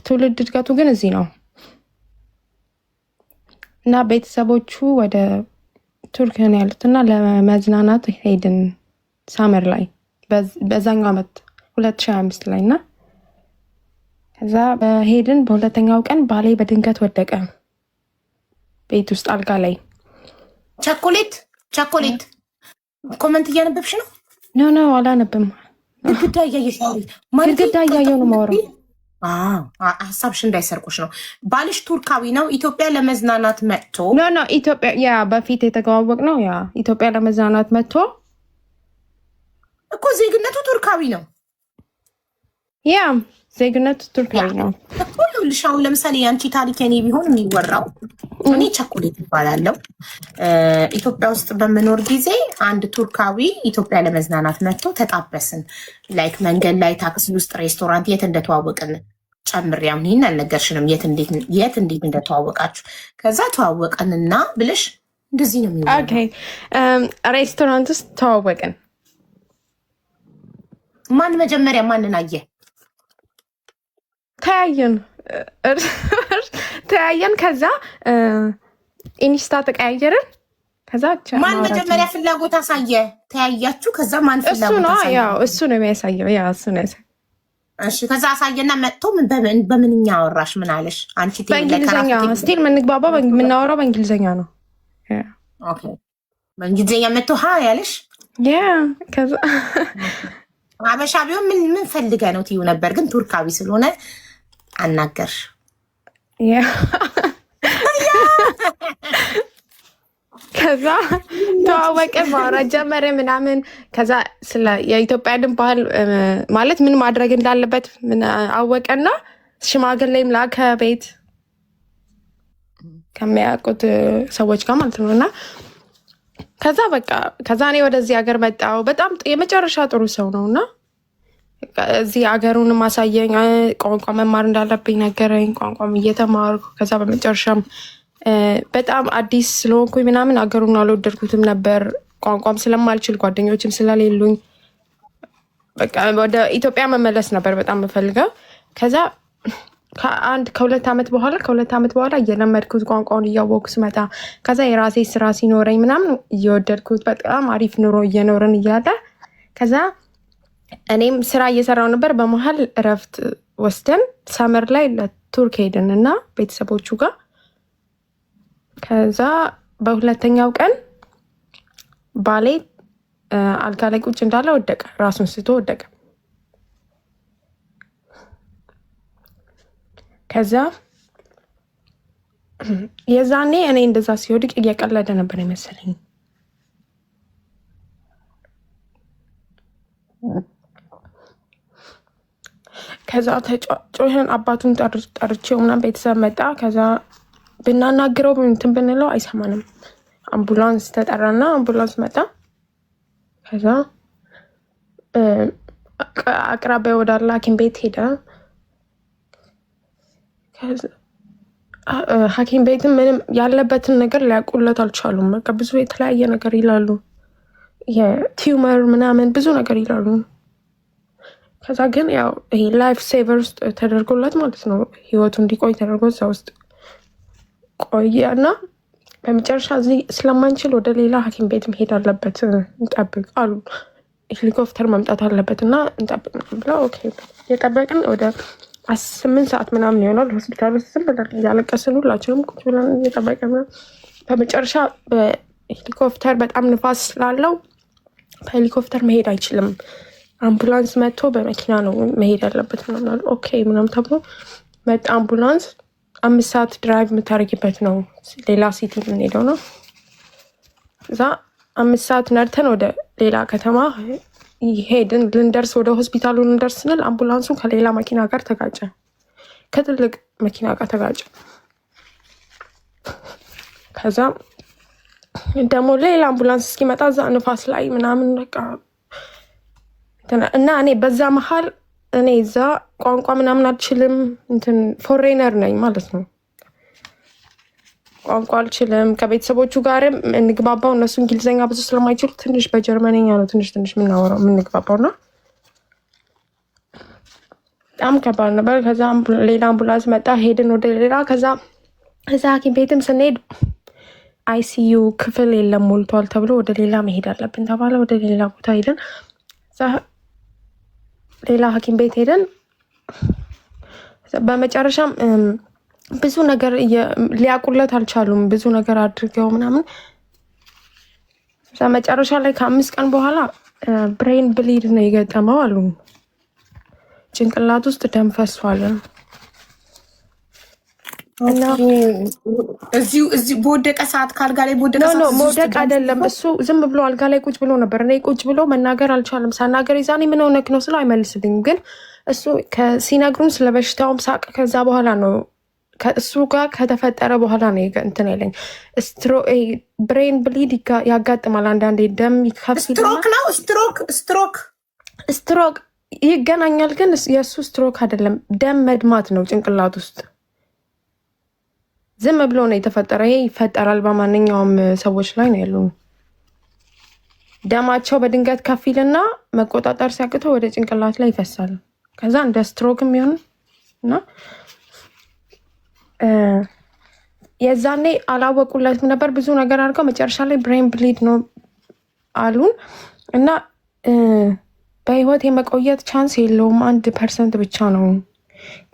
ትውልድ እድገቱ ግን እዚህ ነው እና ቤተሰቦቹ ወደ ቱርክ ነው ያሉት እና ለመዝናናት ሄድን ሳመር ላይ በዛኛው ዓመት 2025 ላይ እና ከዛ ሄድን። በሁለተኛው ቀን ባሌ በድንገት ወደቀ ቤት ውስጥ አልጋ ላይ። ቸኮሌት ኮመንት እያነበብሽ ነው? ኖ አላነብም። ግድግዳ እያየሽ ነው? ግድግዳ እያየሁ ነው የማወራው። ሀሳብሽ እንዳይሰርቁሽ ነው። ባልሽ ቱርካዊ ነው። ኢትዮጵያ ለመዝናናት መጥቶ ኖ ኢትዮጵያ ያ በፊት የተገዋወቅ ነው። ያ ኢትዮጵያ ለመዝናናት መጥቶ እኮ ዜግነቱ ቱርካዊ ነው። ያ ዜግነቱ ቱርካዊ ነው እኮ። ይኸውልሽ አሁን ለምሳሌ የአንቺ ታሪክ እኔ ቢሆን የሚወራው እኔ ቸኮሌት ይባላለሁ። ኢትዮጵያ ውስጥ በምኖር ጊዜ አንድ ቱርካዊ ኢትዮጵያ ለመዝናናት መጥቶ ተጣበስን። ላይክ መንገድ ላይ፣ ታክሲ ውስጥ፣ ሬስቶራንት የት እንደተዋወቅን ጨምሬ አሁን ይህን አልነገርሽንም፣ የት እንዴት እንደተዋወቃችሁ። ከዛ ተዋወቀንና ብለሽ እንደዚህ ነው የሚሆነው። ሬስቶራንት ውስጥ ተዋወቅን። ማን መጀመሪያ ማንን አየ? ተያየን። ከዛ ኢንስታ ተቀያየርን። ከዛ ማን መጀመሪያ ፍላጎት አሳየ? ተያያችሁ። ከዛ ማን ፍላጎት አሳየ? እሱ ነው የሚያሳየው። ያ እሱ ነው ያሳየው። እሺ ከዛ አሳየና መጥቶ በምንኛ አወራሽ? ምን አለሽ? አንቺ በእንግሊዝኛ ስቲል የምንግባባው የምናወራው በእንግሊዝኛ ነው። ኦኬ በእንግሊዝኛ መጥቶ ያለሽ? ያ ከዛ አበሻ ቢሆን ምን ፈልገ ነው ትዩ ነበር፣ ግን ቱርካዊ ስለሆነ አናገርሽ። ከዛ ተዋወቅን፣ ማውራት ጀመረ ምናምን። ከዛ ስለ የኢትዮጵያን ባህል ማለት ምን ማድረግ እንዳለበት ምን አወቀና ሽማግሌም ላከ ቤት ከሚያውቁት ሰዎች ጋር ማለት ነው። እና ከዛ በቃ ከዛ እኔ ወደዚህ ሀገር መጣሁ። በጣም የመጨረሻ ጥሩ ሰው ነው እና እዚህ ሀገሩን ማሳየኝ፣ ቋንቋ መማር እንዳለብኝ ነገረኝ። ቋንቋም እየተማርኩ ከዛ በመጨረሻም በጣም አዲስ ስለሆንኩኝ ምናምን ሀገሩን አልወደድኩትም ነበር። ቋንቋም ስለማልችል ጓደኞችም ስለሌሉኝ በቃ ወደ ኢትዮጵያ መመለስ ነበር በጣም የምፈልገው። ከዛ ከሁለት ዓመት በኋላ እየለመድኩት ቋንቋውን እያወቅኩ ስመጣ ከዛ የራሴ ስራ ሲኖረኝ ምናምን እየወደድኩት በጣም አሪፍ ኑሮ እየኖርን እያለ ከዛ እኔም ስራ እየሰራው ነበር። በመሀል እረፍት ወስደን ሰመር ላይ ለቱርክ ሄድን እና ቤተሰቦቹ ጋር። ከዛ በሁለተኛው ቀን ባሌ አልጋ ላይ ቁጭ እንዳለ ወደቀ፣ ራሱን ስቶ ወደቀ። ከዛ የዛኔ እኔ እንደዛ ሲወድቅ እየቀለደ ነበር የመሰለኝ። ከዛ ተጫጮህን አባቱን ጠርቼው ምናምን ቤተሰብ መጣ። ከዛ ብናናግረው እንትን ብንለው አይሰማንም። አምቡላንስ ተጠራና አምቡላንስ መጣ። ከዛ አቅራቢያ ወዳለ ሐኪም ቤት ሄደ። ሐኪም ቤትም ምንም ያለበትን ነገር ሊያውቁለት አልቻሉም። በቃ ብዙ የተለያየ ነገር ይላሉ፣ የቲዩመር ምናምን ብዙ ነገር ይላሉ። ከዛ ግን ያው ይሄ ላይፍ ሴቨር ውስጥ ተደርጎለት ማለት ነው ህይወቱ እንዲቆይ ተደርጎ እዛ ውስጥ ቆየ እና በመጨረሻ እዚህ ስለማንችል ወደ ሌላ ሐኪም ቤት መሄድ አለበት እንጠብቅ አሉ። ሄሊኮፕተር መምጣት አለበት እና እንጠብቅ ብለው ኦኬ የጠበቅን ወደ 8 ሰዓት ምናምን ይሆናል። ሆስፒታል ውስጥ ዝም ብለን እያለቀስን ሁላችንም ቁጭ ብለን እየጠበቅን በመጨረሻ በሄሊኮፕተር በጣም ንፋስ ስላለው በሄሊኮፕተር መሄድ አይችልም፣ አምቡላንስ መጥቶ በመኪና ነው መሄድ ያለበት ምናምን አሉ። ኦኬ ምናምን ተብሎ መጣ አምቡላንስ። 5 ሰዓት ድራይቭ የምታደርጊበት ነው፣ ሌላ ሲቲ የምንሄደው ነው። እዛ 5 ሰዓት ነድተን ወደ ሌላ ከተማ ሄድን። ልንደርስ ወደ ሆስፒታሉ ልንደርስ ስንል አምቡላንሱ ከሌላ መኪና ጋር ተጋጨ፣ ከትልቅ መኪና ጋር ተጋጨ። ከዛ ደግሞ ሌላ አምቡላንስ እስኪመጣ እዛ ንፋስ ላይ ምናምን በቃ እና እኔ በዛ መሀል እኔ እዛ ቋንቋ ምናምን አልችልም፣ እንትን ፎሬነር ነኝ ማለት ነው። ቋንቋ አልችልም። ከቤተሰቦቹ ጋርም እንግባባው እነሱ እንግሊዝኛ ብዙ ስለማይችሉ ትንሽ በጀርመንኛ ነው ትንሽ የምናወራው የምንግባባው ና በጣም ከባድ ነበር። ከዛ ሌላ አምቡላንስ መጣ፣ ሄድን ወደ ሌላ። ከዛ እዛ ሐኪም ቤትም ስንሄድ አይሲዩ ክፍል የለም ሞልቷል ተብሎ ወደ ሌላ መሄድ አለብን ተባለ። ወደ ሌላ ቦታ ሄደን ሌላ ሐኪም ቤት ሄደን በመጨረሻም ብዙ ነገር ሊያቁለት አልቻሉም። ብዙ ነገር አድርገው ምናምን መጨረሻ ላይ ከ5 ቀን በኋላ ብሬን ብሊድ ነው የገጠመው አሉ። ጭንቅላት ውስጥ ደም ፈሷል። እዚህ በወደቀ ሰዓት ካልጋ ላይ በወደቀ ሰዓት መውደቅ አይደለም እሱ ዝም ብሎ አልጋ ላይ ቁጭ ብሎ ነበር። እኔ ቁጭ ብሎ መናገር አልቻለም። ሳናገር ይዛኔ ምን ሆነክ ነው ስለው አይመልስልኝም። ግን እሱ ሲነግሩን ስለበሽታውም ሳቅ። ከዛ በኋላ ነው ከእሱ ጋር ከተፈጠረ በኋላ ነው እንትን ያለኝ ብሬን ብሊድ ያጋጥማል አንዳንዴ። ደም ስትሮክ ነው ስትሮክ ይገናኛል። ግን የእሱ ስትሮክ አይደለም፣ ደም መድማት ነው ጭንቅላት ውስጥ። ዝም ብሎ ነው የተፈጠረ። ይሄ ይፈጠራል በማንኛውም ሰዎች ላይ ነው ያሉ። ደማቸው በድንገት ከፊልና መቆጣጠር ሲያቅተው ወደ ጭንቅላት ላይ ይፈሳል። ከዛ እንደ ስትሮክ የሚሆን እና የዛኔ አላወቁለትም ነበር። ብዙ ነገር አድርገው መጨረሻ ላይ ብሬን ብሊድ ነው አሉን እና በህይወት የመቆየት ቻንስ የለውም 1% ብቻ ነው።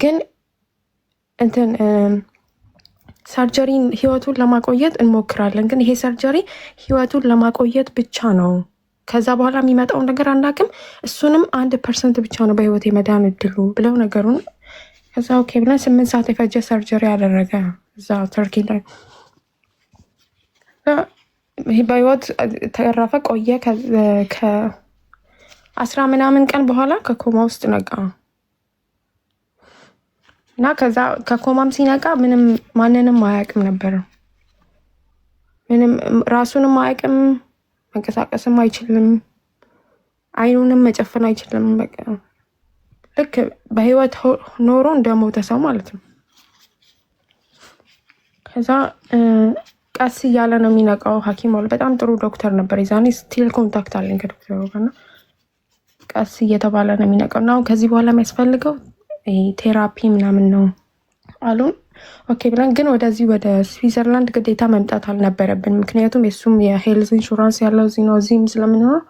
ግን እንትን ሰርጀሪ ህይወቱን ለማቆየት እንሞክራለን። ግን ይሄ ሰርጀሪ ህይወቱን ለማቆየት ብቻ ነው። ከዛ በኋላ የሚመጣውን ነገር አናውቅም። እሱንም 1% ብቻ ነው በህይወት የመዳን እድሉ ብለው ነገሩን። ከዛ ኦኬ ብለን 8 ሰዓት የፈጀ ሰርጀሪ ያደረገ እዛ ተርኪ ላይ በህይወት ተረፈ። ቆየ ከ10 ምናምን ቀን በኋላ ከኮማ ውስጥ ነቃ እና ከዛ ከኮማም ሲነቃ ምንም ማንንም አያውቅም ነበር። ምንም ራሱንም አያውቅም፣ መንቀሳቀስም አይችልም፣ አይኑንም መጨፈን አይችልም። በቃ ልክ በህይወት ኖሮ እንደሞተ ሰው ማለት ነው። ከዛ ቀስ እያለ ነው የሚነቃው። ሐኪም በጣም ጥሩ ዶክተር ነበር የዛኔ። ስቲል ኮንታክት አለኝ ከዶክተሩ ጋር። ቀስ እየተባለ ነው የሚነቃው እና ከዚህ በኋላ የሚያስፈልገው ቴራፒ ምናምን ነው አሉን። ኦኬ ብለን ግን ወደዚህ ወደ ስዊዘርላንድ ግዴታ መምጣት አልነበረብን። ምክንያቱም የሱም የሄልዝ ኢንሹራንስ ያለው እዚህ ነው፣ እዚህም ስለምንሆነው።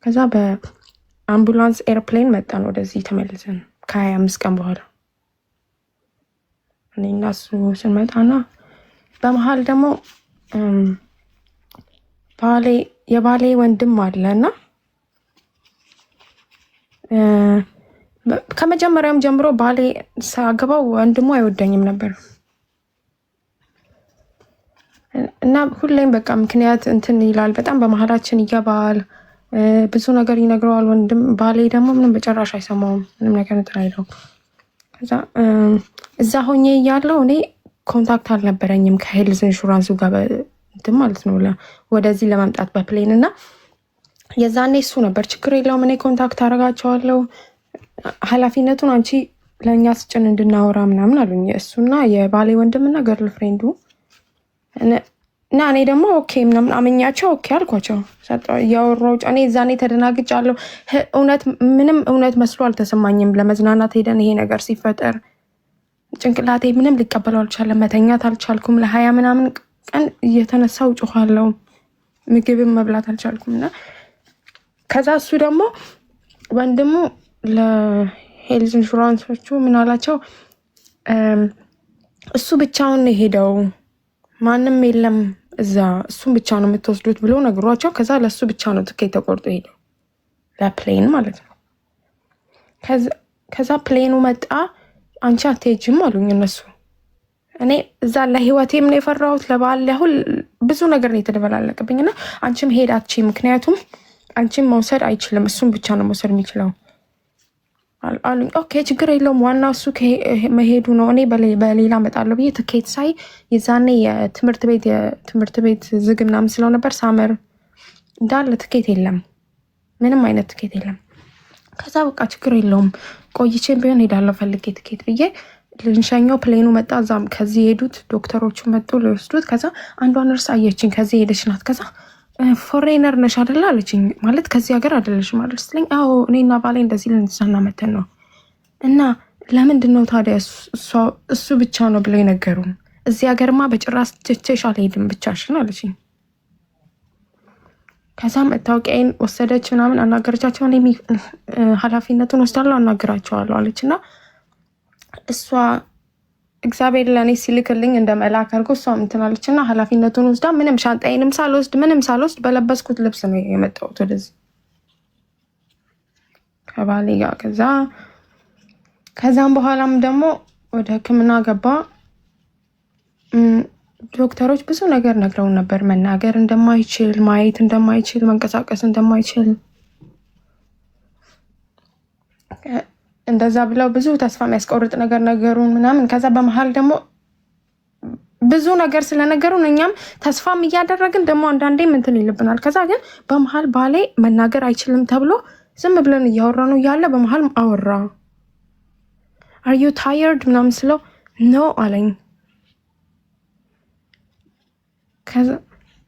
ከዛ በአምቡላንስ ኤርፕሌን መጣን ወደዚህ ተመልሰን ከ25 ቀን በኋላ እኔ እና እሱ ስንመጣና በመሀል ደግሞ የባሌ ወንድም አለ እና ከመጀመሪያም ጀምሮ ባሌ ሳገባው ወንድሙ አይወደኝም ነበር እና ሁሌም በቃ ምክንያት እንትን ይላል። በጣም በመሀላችን ይገባል፣ ብዙ ነገር ይነግረዋል ወንድም። ባሌ ደግሞ ምንም በጨራሽ አይሰማውም፣ ምንም ነገር እንትን አይለው። ከዛ እዛ ሆኜ እያለው እኔ ኮንታክት አልነበረኝም ከሄልዝ ኢንሹራንሱ ጋር እንትን ማለት ነው ወደዚህ ለመምጣት በፕሌን እና የዛኔ እሱ ነበር ችግር የለውም እኔ ኮንታክት አደርጋቸዋለሁ፣ ኃላፊነቱን አንቺ ለእኛ ስጭን እንድናወራ ምናምን አሉኝ። እሱና የባሌ ወንድምና ገርል ፍሬንዱ እና እኔ ደግሞ ኦኬ ምናምን አመኛቸው። ኦኬ አልኳቸው፣ እያወራሁ እኔ እዛኔ ተደናግጫለሁ። ምንም እውነት መስሎ አልተሰማኝም። ለመዝናናት ሄደን ይሄ ነገር ሲፈጠር ጭንቅላቴ ምንም ሊቀበለው አልቻለም። መተኛት አልቻልኩም። ለ20 ምናምን ቀን እየተነሳው ጮኋለሁ። ምግብም መብላት አልቻልኩም። እና ከዛ እሱ ደግሞ ወንድሙ ለሄልዝ ኢንሹራንሶቹ ምን አላቸው፣ እሱ ብቻውን የሄደው ማንም የለም እዛ፣ እሱም ብቻ ነው የምትወስዱት ብሎ ነግሯቸው፣ ከዛ ለእሱ ብቻ ነው ትኬት ተቆርጦ ሄደው ለፕሌን ማለት ነው። ከዛ ፕሌኑ መጣ። አንቺ አትሄጂም አሉኝ እነሱ። እኔ እዛ ለህይወቴም ነው የፈራሁት፣ ለባል ያሁን ብዙ ነገር ነው የተደበላለቀብኝ። እና አንቺም ሄድ አትችይም፣ ምክንያቱም አንቺም መውሰድ አይችልም፣ እሱም ብቻ ነው መውሰድ የሚችለው አሉኝ። ኦኬ ችግር የለውም ዋናው እሱ መሄዱ ነው፣ እኔ በሌላ እመጣለሁ ብዬ ትኬት ሳይ የዛኔ የትምህርት ቤት ዝግ ምናምን ስለው ነበር። ሳመር እንዳለ ትኬት የለም፣ ምንም አይነት ትኬት የለም። ከዛ በቃ ችግር የለውም ቆይቼ ቢሆን ሄዳለሁ ፈልጌ ትኬት ብዬ ልንሸኘው ፕሌኑ መጣ። እዛም ከዚህ ሄዱት ዶክተሮቹ መጡ ሊወስዱት። ከዛ አንዷ ነርስ አየችኝ፣ ከዚህ ሄደች ናት። ከዛ ፎሬነር ነሽ አይደለ አለችኝ። ማለት ከዚህ ሀገር አይደለሽ ማለት ስለኝ፣ አዎ እኔና ባሌ እንደዚህ ልንዝናና መተን ነው እና ለምንድን ነው ታዲያ እሱ ብቻ ነው ብለው የነገሩን? እዚህ ሀገርማ በጭራሽ ትቼሽ አልሄድም ብቻሽን አለችኝ። ከዛም መታወቂያዬን ወሰደች ምናምን አናገረቻቸው። እኔ ኃላፊነቱን ወስዳለሁ አናግራቸዋለሁ አለች። እና እሷ እግዚአብሔር ለእኔ ሲልክልኝ እንደ መልአክ አድርጎ እሷ ምትናለች እና ኃላፊነቱን ወስዳ ምንም ሻንጣዬንም ሳልወስድ በለበስኩት ልብስ ነው የመጣሁት ወደዚህ ከባሌ ጋር። ከዛም በኋላም ደግሞ ወደ ሕክምና ገባ። ዶክተሮች ብዙ ነገር ነግረውን ነበር። መናገር እንደማይችል፣ ማየት እንደማይችል፣ መንቀሳቀስ እንደማይችል እንደዛ ብለው ብዙ ተስፋ የሚያስቆርጥ ነገር ነገሩን ምናምን። ከዛ በመሀል ደግሞ ብዙ ነገር ስለነገሩን እኛም ተስፋም እያደረግን ደግሞ አንዳንዴ ምንትን ይልብናል። ከዛ ግን በመሀል ባሌ መናገር አይችልም ተብሎ ዝም ብለን እያወራ ነው እያለ በመሀል አወራ። አር ዩ ታየርድ ምናምን ስለው ኖ አለኝ።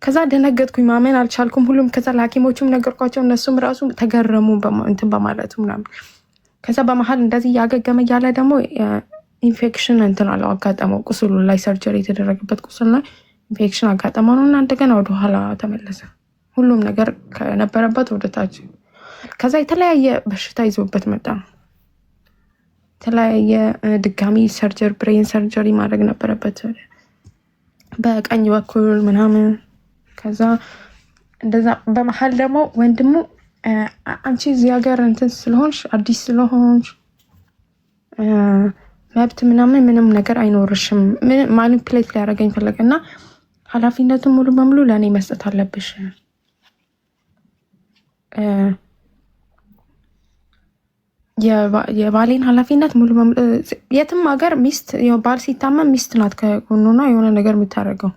ከዛ ደነገጥኩኝ፣ ማመን አልቻልኩም ሁሉም። ከዛ ለሐኪሞቹም ነገርኳቸው፣ እነሱም ራሱ ተገረሙ እንትን በማለቱ ምናምን። ከዛ በመሀል እንደዚህ እያገገመ እያለ ደግሞ ኢንፌክሽን እንትን አለው አጋጠመው። ቁስሉ ላይ ሰርጀሪ የተደረገበት ቁስል ላይ ኢንፌክሽን አጋጠመው ነው እና እንደገና ወደኋላ ተመለሰ። ሁሉም ነገር ከነበረበት ወደ ታች። ከዛ የተለያየ በሽታ ይዞበት መጣ። የተለያየ ድጋሚ ብሬን ሰርጀሪ ማድረግ ነበረበት በቀኝ በኩል ምናምን። ከዛ እንደዛ በመሀል ደግሞ ወንድሙ አንቺ እዚህ ሀገር እንትን ስለሆንሽ አዲስ ስለሆንሽ መብት ምንም ነገር አይኖርሽም። ማኒፕሌት ሊያደርገኝ ፈለገ እና ኃላፊነቱን ሙሉ በሙሉ ለእኔ መስጠት አለብሽ። የባሌን ኃላፊነት ሙሉ በሙሉ የትም ሀገር ባል ሲታመም ሚስት ናት ከጎኑና የሆነ ነገር የምታደርገው።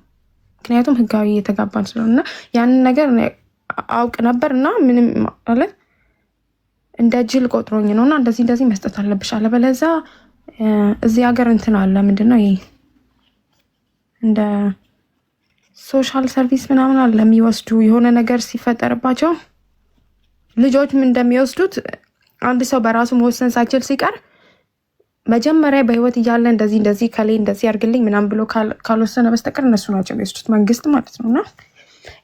ምክንያቱም ህጋዊ የተጋባን ስለሆነ ያንን ነገር አውቅ ነበር እና ምንም ማለት እንደ ጅል ቆጥሮኝ ነው እና እንደዚህ መስጠት አለብሽ፣ አለበለዚያ እዚህ ሀገር እንትን አለ ምንድነው ይሄ እንደ ሶሻል ሰርቪስ ምናምን አለ የሚወስዱ የሆነ ነገር ሲፈጠርባቸው ልጆች ምን እንደሚወስዱት አንድ ሰው በራሱ መወሰን ሳይችል ሲቀር መጀመሪያ በህይወት እያለ እንደዚህ ከሌ እንደዚህ ያርግልኝ ምናምን ብሎ ካልወሰነ በስተቀር እነሱ ናቸው የሚወስዱት፣ መንግስት ማለት ነው። እና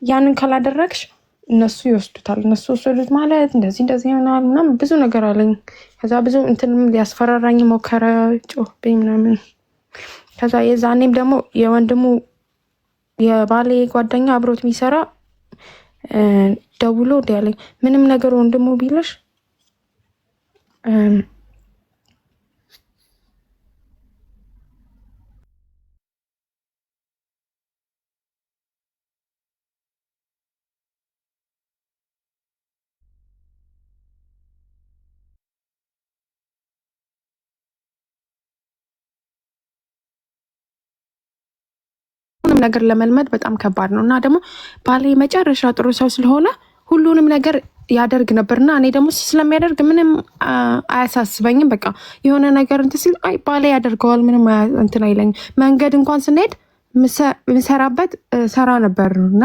ያንን ካላደረግሽ እነሱ ይወስዱታል። እነሱ ወሰዱት ማለት እንደዚህ ይሆናል ምናምን ብዙ ነገር አለኝ። ከዛ ብዙ እንትንም ሊያስፈራራኝ ሞከረ፣ ጮህብኝ ምናምን። ከዛ የዛኔም ደግሞ የወንድሙ የባሌ ጓደኛ አብሮት የሚሰራ ደውሎ ያለኝ ምንም ነገር ወንድሙ ቢልሽ ነገር ለመልመድ በጣም ከባድ ነው እና ደግሞ ባሌ መጨረሻ ጥሩ ሰው ስለሆነ ሁሉንም ነገር ያደርግ ነበርና እኔ ደግሞ ስለሚያደርግ ምንም አያሳስበኝም። በቃ የሆነ ነገር እንትን ሲል አይ ባሌ ያደርገዋል ምንም እንትን አይለኝም። መንገድ እንኳን ስንሄድ ምሰራበት ሰራ ነበር እና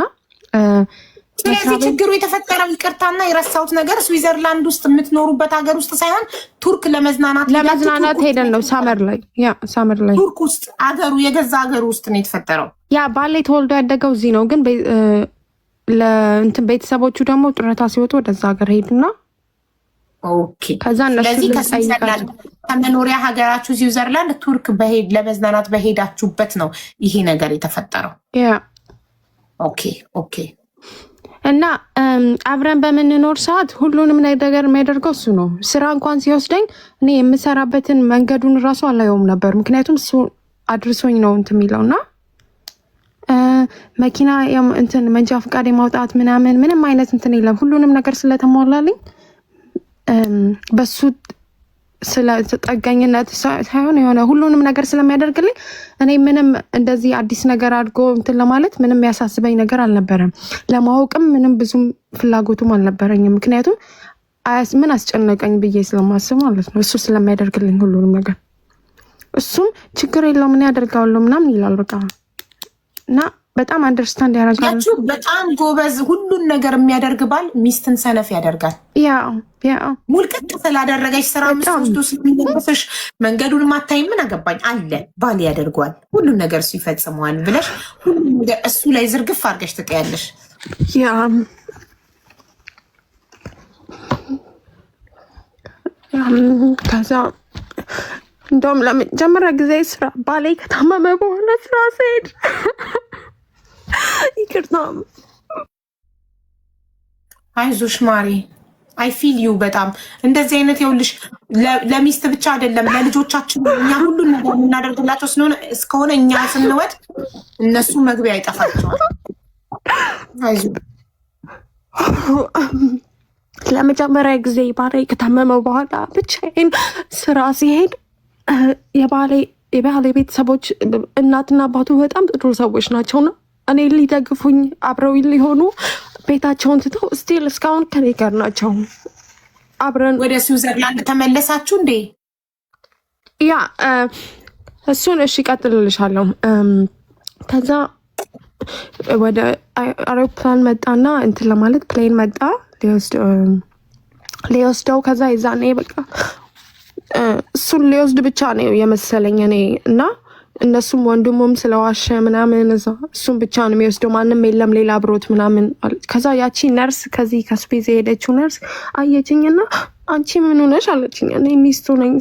ስለዚህ ችግሩ የተፈጠረው ይቅርታና የረሳሁት ነገር ስዊዘርላንድ ውስጥ የምትኖሩበት ሀገር ውስጥ ሳይሆን ቱርክ ለመዝናናት ሄደን ነው። ሳመር ላይ ቱርክ ውስጥ የገዛ ሀገሩ ውስጥ ነው የተፈጠረው። ያ ባሌ ተወልዶ ያደገው እዚህ ነው፣ ግን ለእንትን ቤተሰቦቹ ደግሞ ጡረታ ሲወጡ ወደዛ ሀገር ሄዱና ከዛ ስለዚህ ከመኖሪያ ሀገራችሁ ስዊዘርላንድ ቱርክ ለመዝናናት በሄዳችሁበት ነው ይሄ ነገር የተፈጠረው። ኦኬ እና አብረን በምንኖር ሰዓት ሁሉንም ነገር የሚያደርገው እሱ ነው። ስራ እንኳን ሲወስደኝ እኔ የምሰራበትን መንገዱን እራሱ አላየውም ነበር፣ ምክንያቱም እሱ አድርሶኝ ነው እንትን የሚለው እና መኪና እንትን መንጃ ፈቃድ የማውጣት ምንም አይነት እንትን የለም። ሁሉንም ነገር ስለተሟላልኝ በሱ ስለጠጋኝነት ሳይሆን የሆነ ሁሉንም ነገር ስለሚያደርግልኝ እኔ ምንም እንደዚህ አዲስ ነገር አድርጎ እንትን ለማለት ምንም ያሳስበኝ ነገር አልነበረም። ለማወቅም ምንም ብዙም ፍላጎቱም አልነበረኝም። ምክንያቱም ምን አስጨነቀኝ ብዬ ስለማስብ ማለት ነው። እሱ ስለሚያደርግልኝ ሁሉንም ነገር እሱም ችግር የለውም ምን ያደርጋለሁ ምናምን ይላል በቃ። እና በጣም አንደርስታንድ ያደርጋል። በጣም ጎበዝ ሁሉን ነገር የሚያደርግ ባል ሚስትን ሰነፍ ያደርጋል። ያ ሙልቅቅ ስላደረገች ስራ ምስወስዶ ስለሚለበስሽ መንገዱን ማታይ ምን አገባኝ አለ ባል ያደርገዋል። ሁሉን ነገር እሱ ይፈጽመዋል ብለሽ ሁሉን ነገር እሱ ላይ ዝርግፍ አድርገሽ ትቀያለሽ። ያ ከዛ እንደውም ለመጀመሪያ ጊዜ ስራ ባሌ ከታመመ በኋላ ስራ ስሄድ ይቅርታ አይዞሽ ማሪ አይ ፊል ዩ በጣም እንደዚህ አይነት ይኸውልሽ፣ ለሚስት ብቻ አይደለም ለልጆቻችን እኛ ሁሉን ነገር የምናደርግላቸው እስከሆነ እኛ ስንወድ እነሱ መግቢያ አይጠፋቸዋል። አይዞሽ ለመጀመሪያ ጊዜ ባሌ ከታመመው በኋላ ብቻዬን ስራ ሲሄድ የባሌ ቤተሰቦች እናትና አባቱ በጣም ጥሩ ሰዎች ናቸውና እኔ ሊደግፉኝ አብረው ሊሆኑ ቤታቸውን ትተው ስቲል እስካሁን ከኔ ጋር ናቸው። አብረን ወደ ስዊዘርላንድ ተመለሳችሁ እንዴ? ያ እሱን እሺ ቀጥልልሻለሁ። ከዛ ወደ አውሮፕላን መጣና እንትን ለማለት ፕሌን መጣ ሊወስደው። ከዛ የዛኔ በቃ እሱን ሊወስድ ብቻ ነው የመሰለኝ እኔ እና እነሱም ወንድሙም ስለዋሸ ምናምን እሱም ብቻ ነው የሚወስደው፣ ማንም የለም ሌላ አብሮት ምናምን። ከዛ ያቺ ነርስ ከዚህ ከስፔስ የሄደችው ነርስ አየችኝና አንቺ ምን ሆነሽ አለችኝ። እኔ ሚስቱ ነኝ።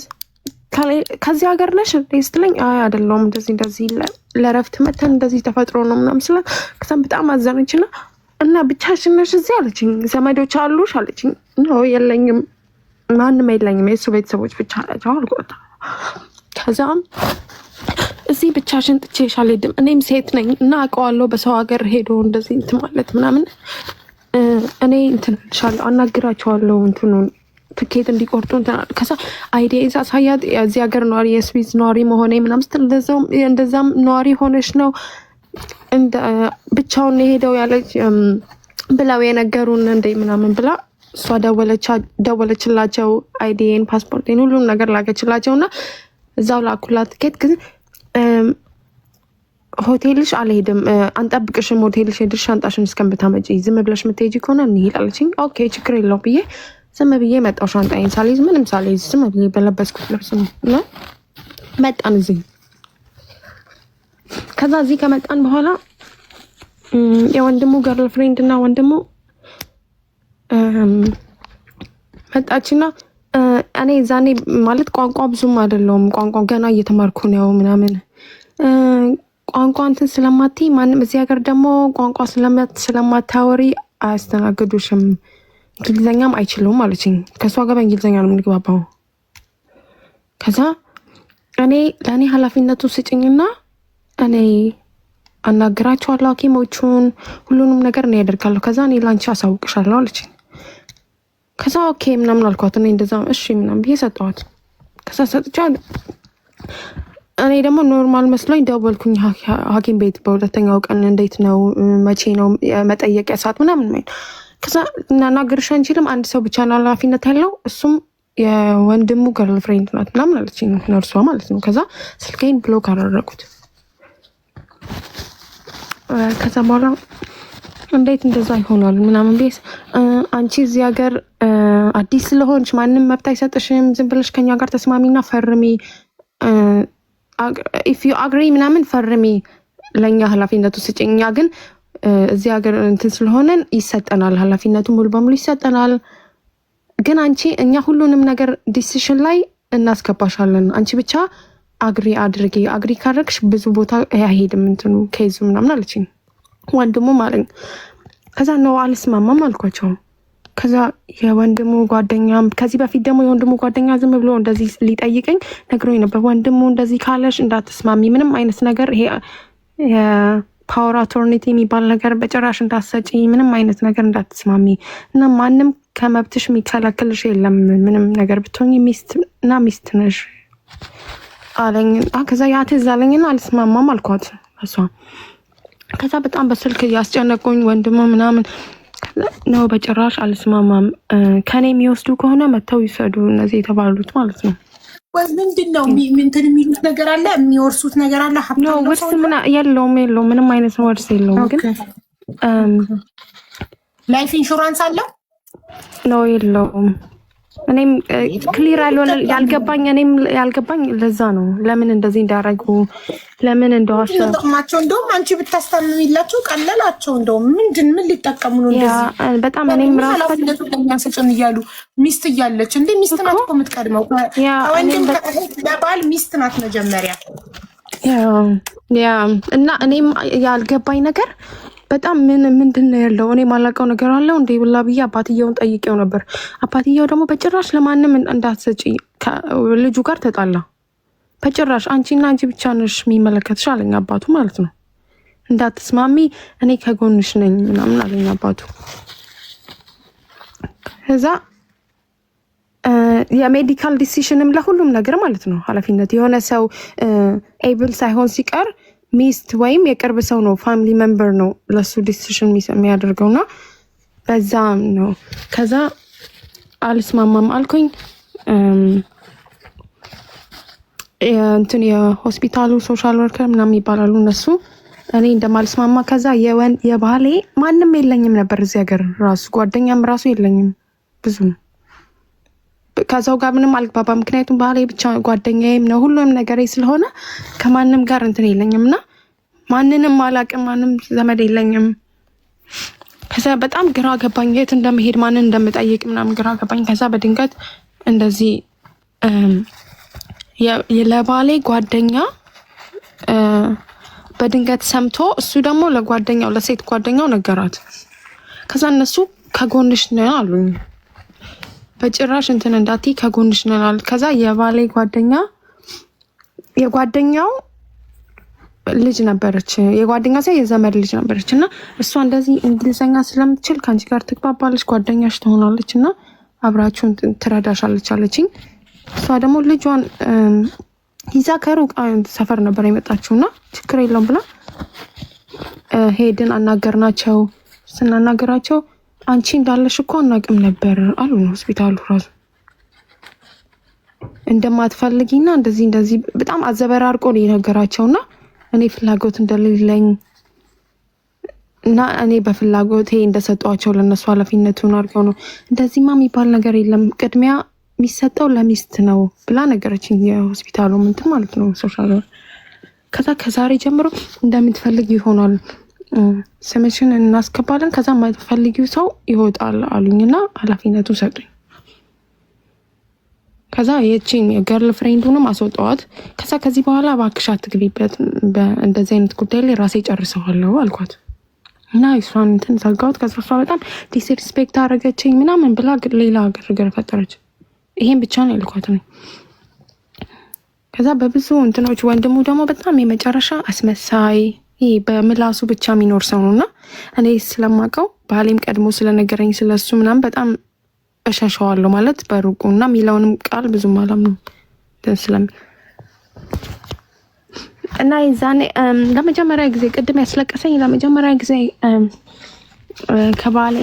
ከዚህ ሀገር ነሽ ስትለኝ አይ አይደለሁም እንደዚህ ለረፍት መተን እንደዚህ ተፈጥሮ ነው ምናምን ስላት ከዛም በጣም አዘነችና እና ብቻሽን ነሽ እዚህ አለችኝ። ዘመዶች አሉሽ አለችኝ። ነው የለኝም፣ ማንም የለኝም፣ የእሱ ቤተሰቦች ብቻ ናቸው አልኳት። ከዛም እዚህ ብቻሽን ጥቼሽ አልሄድም፣ እኔም ሴት ነኝ እና አውቀዋለሁ በሰው ሀገር ሄዶ እንደዚህ እንትን ማለት ምናምን እኔ እንትን እልሻለሁ አናግራቸዋለሁ እንትኑን ትኬት እንዲቆርጡ እንትን። ከዛ አይዲያ ሳሳያት የዚህ ሀገር ነዋሪ የስዊዝ ነዋሪ መሆኔ ምናምን ስትል እንደዛም ነዋሪ ሆነሽ ነው ብቻውን የሄደው ያለች ብለው የነገሩን እንደ ምናምን ብላ እሷ ደወለችላቸው። አይዲን ፓስፖርቴን ሁሉም ነገር ላገችላቸው እና እዛው ላኩላት ትኬት። ግን ሆቴልሽ አልሄድም አንጠብቅሽም፣ ሆቴልሽ ሄድሽ ሻንጣሽን እስከምታመጪ ዝም ብለሽ የምትሄጂ ከሆነ እንሂድ አለችኝ። ኦኬ ችግር የለው ብዬ ዝም ብዬ መጣሁ። ሻንጣዬን ሳልይዝ ምንም ሳልይዝ ዝም ብዬ በለበስኩት ልብስ ነው መጣን እዚህ። ከዛ እዚህ ከመጣን በኋላ የወንድሙ ገርል ፍሬንድ እና ወንድሙ መጣችና እኔ ዛኔ ማለት ቋንቋ ብዙም አይደለውም፣ ቋንቋ ገና እየተማርኩ ነው ምናምን። ቋንቋ እንትን ስለማትይ ማንም እዚህ ሀገር ደግሞ ቋንቋ ስለማታወሪ አያስተናግዱሽም፣ እንግሊዝኛም አይችሉም አለችኝ። ከእሷ ጋር በእንግሊዝኛ ነው የምንግባባው። ከዛ ለእኔ ኃላፊነቱ ስጭኝና እኔ አናግራቸዋለሁ ሐኪሞቹን ሁሉንም ነገር እኔ ያደርጋለሁ። ከዛ እኔ ላንቺ አሳውቅሻለሁ አለችኝ። ከዛ ኦኬ ምናምን አልኳት። እኔ እንደዛ እሺ ምናምን ብዬ ሰጠዋት። ከዛ ሰጥቻ እኔ ደግሞ ኖርማል መስሎኝ ደወልኩኝ ሐኪም ቤት በሁለተኛው ቀን እንዴት ነው መቼ ነው መጠየቂያ ሰዓት ምናምን ማለት። ከዛ እናናግርሽ አንችልም፣ አንድ ሰው ብቻ ነው ኃላፊነት ያለው እሱም የወንድሙ ገርል ፍሬንድ ናት ምናምን አለችኝ፣ ነርሷ ማለት ነው። ከዛ ስልኬን ብሎክ አደረኩት። ከዛ በኋላ እንዴት እንደዛ ይሆናል ምናምን ቤስ አንቺ እዚህ ሀገር አዲስ ስለሆንሽ ማንም መብት አይሰጥሽም፣ ዝም ብለሽ ከኛ ጋር ተስማሚና ፈርሚ፣ ኢፍ ዩ አግሪ ምናምን ፈርሚ፣ ለእኛ ኃላፊነቱ ስጭኝ። እኛ ግን እዚህ ሀገር እንትን ስለሆነን ይሰጠናል፣ ኃላፊነቱ ሙሉ በሙሉ ይሰጠናል። ግን አንቺ እኛ ሁሉንም ነገር ዲሲሽን ላይ እናስገባሻለን፣ አንቺ ብቻ አግሪ አድርጊ፣ አግሪ ካደረግሽ ብዙ ቦታ አይሄድም እንትኑ ከይዙ ምናምን አለችኝ። ወንድሙም አለኝ። ከዛ ነው አልስማማም አልኳቸው። ከዛ የወንድሙ ጓደኛም ከዚህ በፊት ደግሞ የወንድሙ ጓደኛ ዝም ብሎ እንደዚህ ሊጠይቀኝ ነግሮኝ ነበር። ወንድሙ እንደዚህ ካለሽ እንዳትስማሚ፣ ምንም አይነት ነገር ይሄ የፓወር አቶርኒቲ የሚባል ነገር በጭራሽ እንዳትሰጪ፣ ምንም አይነት ነገር እንዳትስማሚ እና ማንም ከመብትሽ የሚከለክልሽ የለም፣ ምንም ነገር ብትሆኝ ሚስት እና ሚስት ነሽ አለኝ። ከዛ ያ ትዝ አለኝና አልስማማም አልኳት እሷ። ከዛ በጣም በስልክ እያስጨነቁኝ ወንድሙ ምናምን ነው በጭራሽ አልስማማም፣ ከኔ የሚወስዱ ከሆነ መተው ይሰዱ እነዚህ የተባሉት ማለት ነው። ወይ ምንድነው እንትን የሚሉት ነገር አለ፣ የሚወርሱት ነገር አለ። ነው ወርስ ምን የለውም ምንም አይነት ወርስ የለውም። ግን ላይፍ ኢንሹራንስ አለው ነው የለውም። እኔም ክሊር ያልገባኝ ለዛ ነው። ለምን እንደዚህ እንዳረጉ ለምን እንደዋሸ ጥቅማቸው እንደውም አንቺ ብታስታምሚላቸው ቀለላቸው። እንደውም ምን ሊጠቀሙ ነው እንደዚህ በጣም እኔም ራሱ ኃላፊነቱን ለሚያሰጭን እያሉ ሚስት እያለች እንዴ ሚስት ናት እኮ የምትቀድመው ከወንድም ለባል ሚስት ናት መጀመሪያ። እና እኔም ያልገባኝ ነገር በጣም ምንድን ነው ያለው እኔ ማላውቀው ነገር አለው እንዴ ብላ ብዬ አባትየውን ጠይቄው ነበር። አባትየው ደግሞ በጭራሽ ለማንም እንዳትሰጪ ልጁ ጋር ተጣላ። በጭራሽ አንቺና አንቺ ብቻ ነሽ የሚመለከትሽ አለኝ አባቱ ማለት ነው። እንዳትስማሚ እኔ ከጎንሽ ነኝ ምናምን አለኝ አባቱ። ከዛ የሜዲካል ዲሲሽንም ለሁሉም ነገር ማለት ነው ኃላፊነት የሆነ ሰው ኤብል ሳይሆን ሲቀር ሚስት ወይም የቅርብ ሰው ነው ፋሚሊ ሜምበር ነው ለሱ ዲሲሽን የሚያደርገውና በዛ ነው። ከዛ አልስማማም አልኩኝ። እንትን የሆስፒታሉ ሶሻል ወርከር ምናምን ይባላሉ እነሱ እኔ እንደማልስማማ ከዛ የባህሌ ማንም የለኝም ነበር እዚህ ሀገር ራሱ ጓደኛም ራሱ የለኝም ብዙ ከዛው ጋር ምንም አልግባባ። ምክንያቱም ባህሌ ብቻ ጓደኛዬም ነው ሁሉም ነገሬ ስለሆነ ከማንም ጋር እንትን የለኝምና ማንንም አላቅም፣ ማንም ዘመድ የለኝም። ከዛ በጣም ግራ ገባኝ የት እንደምሄድ ማንን እንደምጠይቅ ምናምን ግራ ገባኝ። ከዛ በድንገት እንደዚህ ለባሌ ጓደኛ በድንገት ሰምቶ እሱ ደግሞ ለጓደኛው ለሴት ጓደኛው ነገራት። ከዛ እነሱ ከጎንሽ ነን አሉኝ። በጭራሽ እንትን እንዳትዪ ከጎንሽ ነን አሉ። ከዛ የባሌ ጓደኛ የጓደኛው ልጅ ነበረች፣ የጓደኛ ሰው የዘመድ ልጅ ነበረች እና እሷ እንደዚህ እንግሊዘኛ ስለምትችል ከአንቺ ጋር ትግባባለች፣ ጓደኛሽ ትሆናለች እና አብራችሁን ትረዳሻለች አለችኝ። እሷ ደግሞ ልጇን ይዛ ከሩቅ ሰፈር ነበር የመጣችውና ችግር የለውም ብላ ሄድን አናገርናቸው። ስናናገራቸው አንቺ እንዳለሽ እኮ አናውቅም ነበር አሉ። ሆስፒታሉ ራሱ እንደማትፈልጊና እንደዚህ በጣም አዘበራርቆ ነው የነገራቸውና እኔ ፍላጎት እንደሌለኝ እና እኔ በፍላጎቴ እንደሰጧቸው ለነሱ ኃላፊነቱን አድርገው ነው እንደዚህማ የሚባል ነገር የለም ቅድሚያ የሚሰጠው ለሚስት ነው ብላ ነገረችኝ። የሆስፒታሉ ምንትን ማለት ነው ሶሻል። ከዛ ከዛሬ ጀምሮ እንደምትፈልጊ ይሆናል ስምሽን እናስገባለን ከዛ የማትፈልጊው ሰው ይወጣል አሉኝና ኃላፊነቱ ሰጡኝ። ከዛ የቺን የገርል ፍሬንዱንም አስወጣዋት። ከዛ ከዚህ በኋላ እባክሽ አትግቢበት እንደዚህ አይነት ጉዳይ ላይ ራሴ ጨርሰዋለሁ አልኳት እና እሷን እንትን ዘጋሁት። ከዛ እሷ በጣም ዲስሪስፔክት አደረገችኝ ምናምን ብላ ሌላ ግርግር ፈጠረች። ይሄን ብቻ ነው ያልኳት ነው። ከዛ በብዙ እንትኖች ወንድሙ ደግሞ በጣም የመጨረሻ አስመሳይ ይሄ በምላሱ ብቻ የሚኖር ሰው ነውና እኔ ስለማውቀው ባህሌም ቀድሞ ስለነገረኝ ስለሱ ምናምን በጣም እሸሸዋለሁ ማለት በሩቁና ሚለውንም ቃል ብዙም አላምነውም ስለም እና ይዛኔ ለመጀመሪያ ጊዜ ቅድም ያስለቀሰኝ ለመጀመሪያ ጊዜ ከባሌ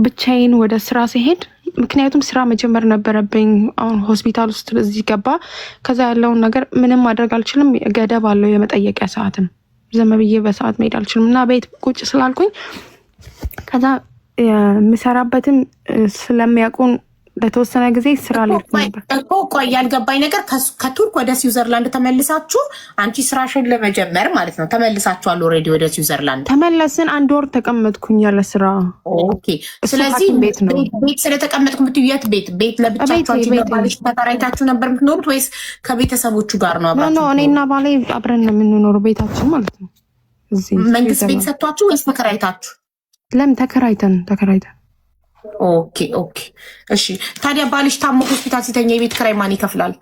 ብቻዬን ወደ ስራ ሲሄድ ምክንያቱም ስራ መጀመር ነበረብኝ። አሁን ሆስፒታል ውስጥ እዚህ ገባ። ከዛ ያለውን ነገር ምንም ማድረግ አልችልም። ገደብ አለው የመጠየቂያ ሰዓትም ዝም ብዬ በሰዓት መሄድ አልችልም እና ቤት ቁጭ ስላልኩኝ ከዛ የምሰራበትም ስለሚያውቁን ለተወሰነ ጊዜ ስራ ላይ ነበር እኮ። ቆይ ያልገባኝ ነገር ከቱርክ ወደ ስዊዘርላንድ ተመልሳችሁ አንቺ ስራሽን ለመጀመር ማለት ነው ተመልሳችኋል? ኦልሬዲ ወደ ስዊዘርላንድ ተመለስን። 1 ወር ተቀመጥኩኝ ያለ ስራ። ኦኬ። ስለዚህ ቤት ስለተቀመጥኩ የምትይው የት ቤት ለብቻችሁ ተከራይታችሁ ነበር የምትኖሩት ወይስ ከቤተሰቦቹ ጋር ነው? አብራችሁ? እኔና ባሌ አብረን ነው የምንኖረው ቤታችን ማለት ነው። እዚህ መንግስት ቤት ሰጥቷችሁ ወይስ ተከራይታችሁ? ለምን ተከራይተን ኦኬ። እሺ ታዲያ ባልሽ ታሞ ሆስፒታል ሲተኛ የቤት ኪራይ ማን ይከፍላል?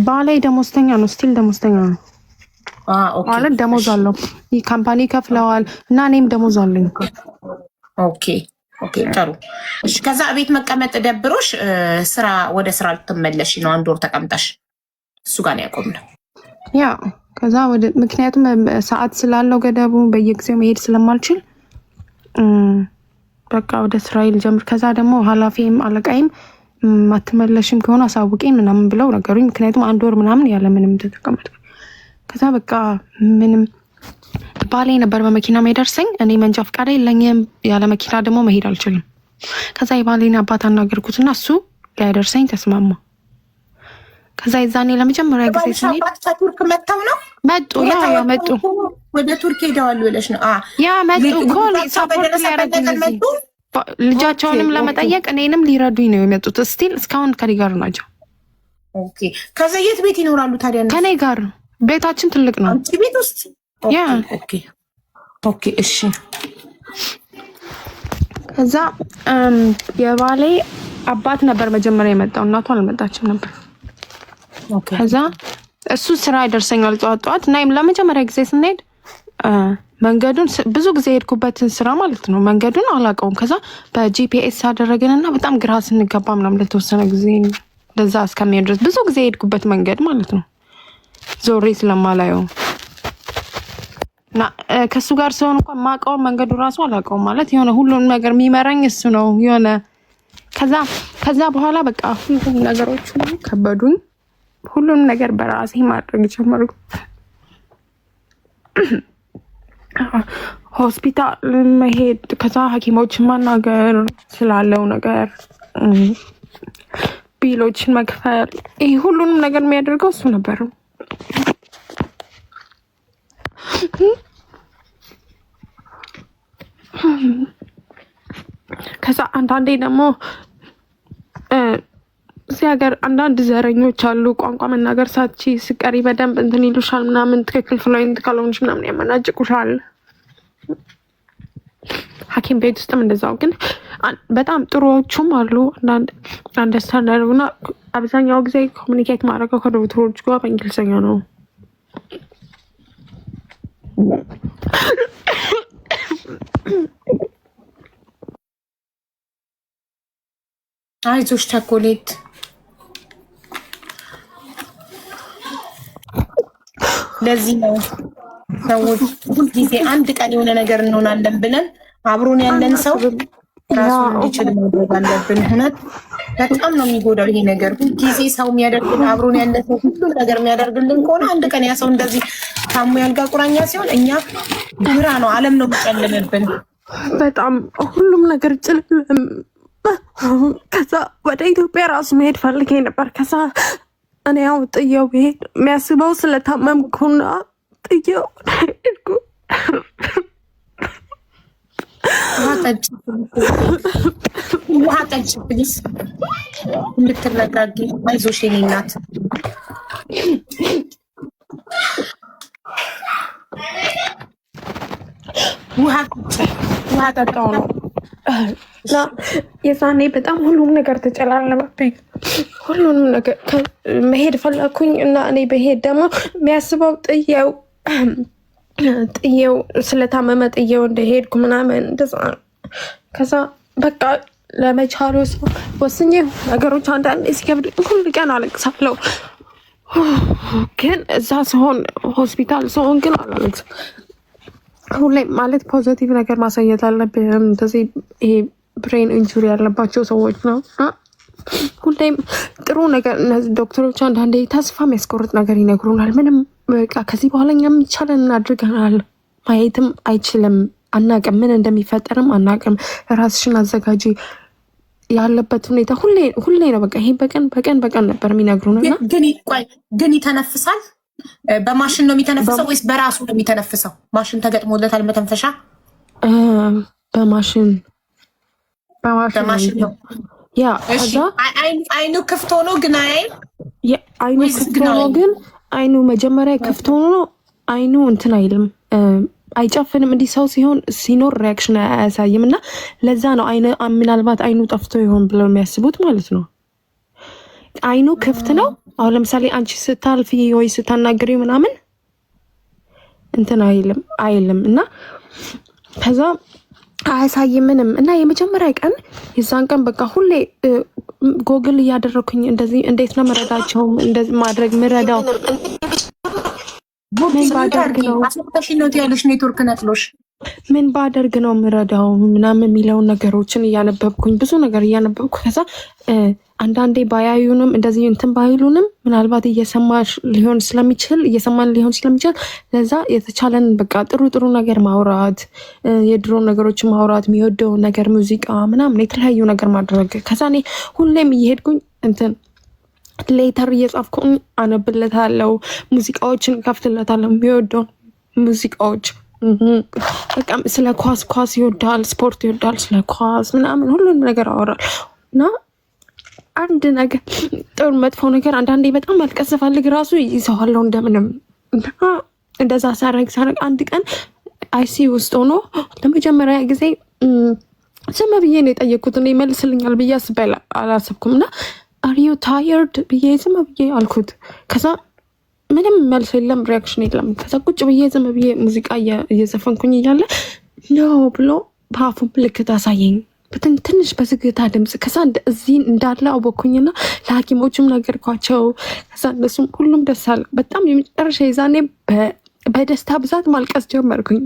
ባሌ ደሞዝተኛ ነው፣ ስቲል ደሞዝተኛ ነው። ማለት ደሞዝ አለው ካምፓኒ ከፍለዋል እና እኔም ደሞዝ አለኝ። ኦኬ ጥሩ። እሺ ከዛ ቤት መቀመጥ ደብሮሽ ወደ ስራ ልትመለሽ ነው? 1 ወር ተቀምጠሽ እሱ ጋር ነው ያቆምነው። ያ ከዛ ምክንያቱም ሰዓት ስላለው ገደቡ በየጊዜው መሄድ ስለማልችል በቃ ወደ እስራኤል ጀምር። ከዛ ደግሞ ኃላፊም አለቃይም ማትመለሽም ከሆነ አሳውቂኝ ምናምን ብለው ነገሩኝ። ምክንያቱም 1 ወር ምናምን ያለ ምንም ተቀመጥኩ። ከዛ በቃ ምንም ባሌ ነበር በመኪና የሚደርሰኝ። እኔ መንጃ ፈቃድ የለኝም፣ ያለ መኪና ደግሞ መሄድ አልችልም። ከዛ የባሌን አባት አናገርኩትና እሱ ሊያደርሰኝ ተስማማ። ከዛ የዛኔ ለመጀመሪያ ጊዜ ስንሄድ ቱርክ መጥተው ነው መጡ። ያ መጡ፣ ወደ ቱርክ ሄደዋል ብለሽ ነው? ያ መጡ እኮ ሳፖርት ሊያደርጉኝ እዚህ ልጃቸውንም ለመጠየቅ እኔንም ሊረዱኝ ነው የመጡት። ስቲል እስካሁን ከኔ ጋር ናቸው። ኦኬ። ከዛ የት ቤት ይኖራሉ ታዲያ? ከኔ ጋር ቤታችን ትልቅ ነው። አንቺ ቤት ውስጥ? ያ ኦኬ እሺ። ከዛ የባሌ አባት ነበር መጀመሪያ የመጣው፣ እናቱ አልመጣችም ነበር። ከዛ እሱ ስራ ይደርሰኛል ጠዋት እና ለመጀመሪያ ጊዜ ስንሄድ መንገዱን ብዙ ጊዜ የሄድኩበትን ስራ ማለት ነው መንገዱን አላውቀውም። ከዛ በጂፒኤስ አደረግንና በጣም ግራ ስንገባ ምናምን ለተወሰነ ጊዜ ለዛ እስከሚሄድ ድረስ ብዙ ጊዜ የሄድኩበት መንገድ ማለት ነው ዞሬ ስለማላየው እና ከሱ ጋር ሲሆን እንኳን ማውቀውን መንገዱ ራሱ አላውቀውም ማለት የሆነ ሁሉንም ነገር የሚመራኝ እሱ ነው የሆነ። ከዛ በኋላ በቃ ሁሉም ነገሮች ሁሉ ከበዱኝ። ሁሉም ነገር በራሴ ማድረግ ጀመርኩ። ሆስፒታል መሄድ፣ ከዛ ሐኪሞችን ማናገር ስላለው ነገር፣ ቢሎችን መክፈል፣ ይሄ ሁሉንም ነገር የሚያደርገው እሱ ነበር። ከዛ አንዳንዴ ደግሞ እዚህ ሀገር አንዳንድ ዘረኞች አሉ። ቋንቋ መናገር ሳትቺ ስቀሪ በደንብ እንትን ይሉሻል ምናምን፣ ትክክል ፍሎይንት ካልሆንሽ ምናምን ያመናጭቁሻል። ሐኪም ቤት ውስጥም እንደዛው። ግን በጣም ጥሩዎቹም አሉ አንዳንድ አንደርስታንድ ያደርጉና አብዛኛው ጊዜ ኮሚኒኬት ማድረገው ከዶክተሮች ጋር በእንግሊዝኛ ነው። አይዞሽ ቸኮሌት። ለዚህ ነው ሰዎች ሁልጊዜ አንድ ቀን የሆነ ነገር እንሆናለን ብለን አብሮን ያለን ሰው ራሱን እንዲችል ማድረግ አለብን። እውነት በጣም ነው የሚጎዳው ይሄ ነገር። ሁልጊዜ ሰው የሚያደርግልን አብሮን ያለ ሰው ሁሉም ነገር የሚያደርግልን ከሆነ አንድ ቀን ያ ሰው እንደዚህ ታሞ ያልጋ ቁራኛ ሲሆን እኛ ግራ ነው፣ ዓለም ነው የሚጨልምብን። በጣም ሁሉም ነገር ጭልም። ከዛ ወደ ኢትዮጵያ ራሱ መሄድ ፈልጌ ነበር። ከዛ እኔ ያው ጥየው ብሄድ የሚያስበው ስለታመምኩና ጥየው ሄድኩ። ውሃ ጠጭ ፕሊዝ እንድትረጋጊ። አይዞሽ የኔ እናት። ውሃ ጠጣው ነው። የዛኔ በጣም ሁሉም ነገር ተጨላለመብኝ። ሁሉንም ነገር መሄድ ፈለኩኝ እና እኔ በሄድ ደግሞ የሚያስበው ጥየው ስለታመመ ጥየው እንደሄድኩ ምናምን እንደዛ። ከዛ በቃ ለመቻሉ ሰው ወስኜ ነገሮች አንዳንዴ ሲከብድ ሁሉ ቀን አለቅሳለሁ። ግን እዛ ሲሆን ሆስፒታል ሲሆን ግን አላለቅስም። ሁሌ ማለት ፖዘቲቭ ነገር ማሳየት አለብን። እንደዚህ ይሄ ብሬን ኢንጁሪ ያለባቸው ሰዎች ነው ሁሌም ጥሩ ነገር። እነዚህ ዶክተሮች አንዳንዴ ተስፋ የሚያስቆርጥ ነገር ይነግሩናል። ምንም በቃ ከዚህ በኋላ እኛም ይቻለን እናድርገናል። ማየትም አይችልም፣ አናቅም፣ ምን እንደሚፈጠርም አናቅም። ራስሽን አዘጋጂ፣ ያለበት ሁኔታ ሁሌ ነው በቃ ይሄ በቀን ነበር የሚነግሩን። ግን ይተነፍሳል። በማሽን ነው የሚተነፍሰው ወይስ በራሱ ነው የሚተነፍሰው? ማሽን ተገጥሞለታል መተንፈሻ? በማሽን ነው። ያ አይኑ ክፍት ሆኖ ግን አይኑ ክፍት ሆኖ ግን አይኑ መጀመሪያ ክፍት ሆኖ አይኑ እንትን አይልም፣ አይጨፍንም። እንዲህ ሰው ሲኖር ሪያክሽን አያሳይም። እና ለዛ ነው ምናልባት አይኑ ጠፍቶ ይሆን ብለው የሚያስቡት ማለት ነው። አይኑ ክፍት ነው። አሁን ለምሳሌ አንቺ ስታልፊ ወይ ስታናግሪ ምናምን እንትን አይልም እና ከዛ አያሳይም ምንም። እና የመጀመሪያ ቀን የዛን ቀን በቃ ሁሌ ጎግል እያደረኩኝ እንደዚህ እንዴት ነው መረዳቸው እንደዚህ ማድረግ ምረዳው ምን ባደርግ ነው ምረዳው ምናምን የሚለውን ነገሮችን እያነበብኩኝ ብዙ ነገር እያነበብኩ ከዛ አንዳንዴ ባያዩንም እንደዚህ እንትን ባይሉንም ምናልባት እየሰማን ሊሆን ስለሚችል ለዛ የተቻለን በቃ ጥሩ ነገር ማውራት፣ የድሮ ነገሮችን ማውራት፣ የሚወደውን ነገር ሙዚቃ ምናምን የተለያዩ ነገር ማድረግ። ከዛ እኔ ሁሌም እየሄድኩኝ እንትን ሌተር እየጻፍኩኝ አነብለታለሁ፣ ሙዚቃዎችን ከፍትለታለሁ፣ የሚወደውን ሙዚቃዎች በቃ ስለ ኳስ ይወዳል፣ ስፖርት ይወዳል፣ ስለ ኳስ ምናምን ሁሉንም ነገር አወራል እና አንድ ነገር ጥሩ መጥፎ ነገር አንዳንዴ በጣም ማልቀስ ስፈልግ ራሱ ይዘዋለሁ እንደምንም። እንደዛ ሳረግ አንድ ቀን አይሲ ውስጥ ሆኖ ለመጀመሪያ ጊዜ ዝም ብዬ ነው የጠየኩት። እኔ ይመልስልኛል ብዬ አላሰብኩም እና አር ዩ ታየርድ ብዬ ዝም ብዬ አልኩት። ከዛ ምንም መልስ የለም፣ ሪያክሽን የለም። ከዛ ቁጭ ብዬ ዝም ብዬ ሙዚቃ እየዘፈንኩኝ እያለ ነው ብሎ በአፉ ምልክት አሳየኝ ትንሽ በዝግታ ድምፅ። ከዛ እዚህ እንዳለ አወኩኝና ለሐኪሞችም ነገርኳቸው። ከዛ እነሱም ሁሉም ደስ አለ። በጣም የመጨረሻ የዛኔ በደስታ ብዛት ማልቀስ ጀመርኩኝ።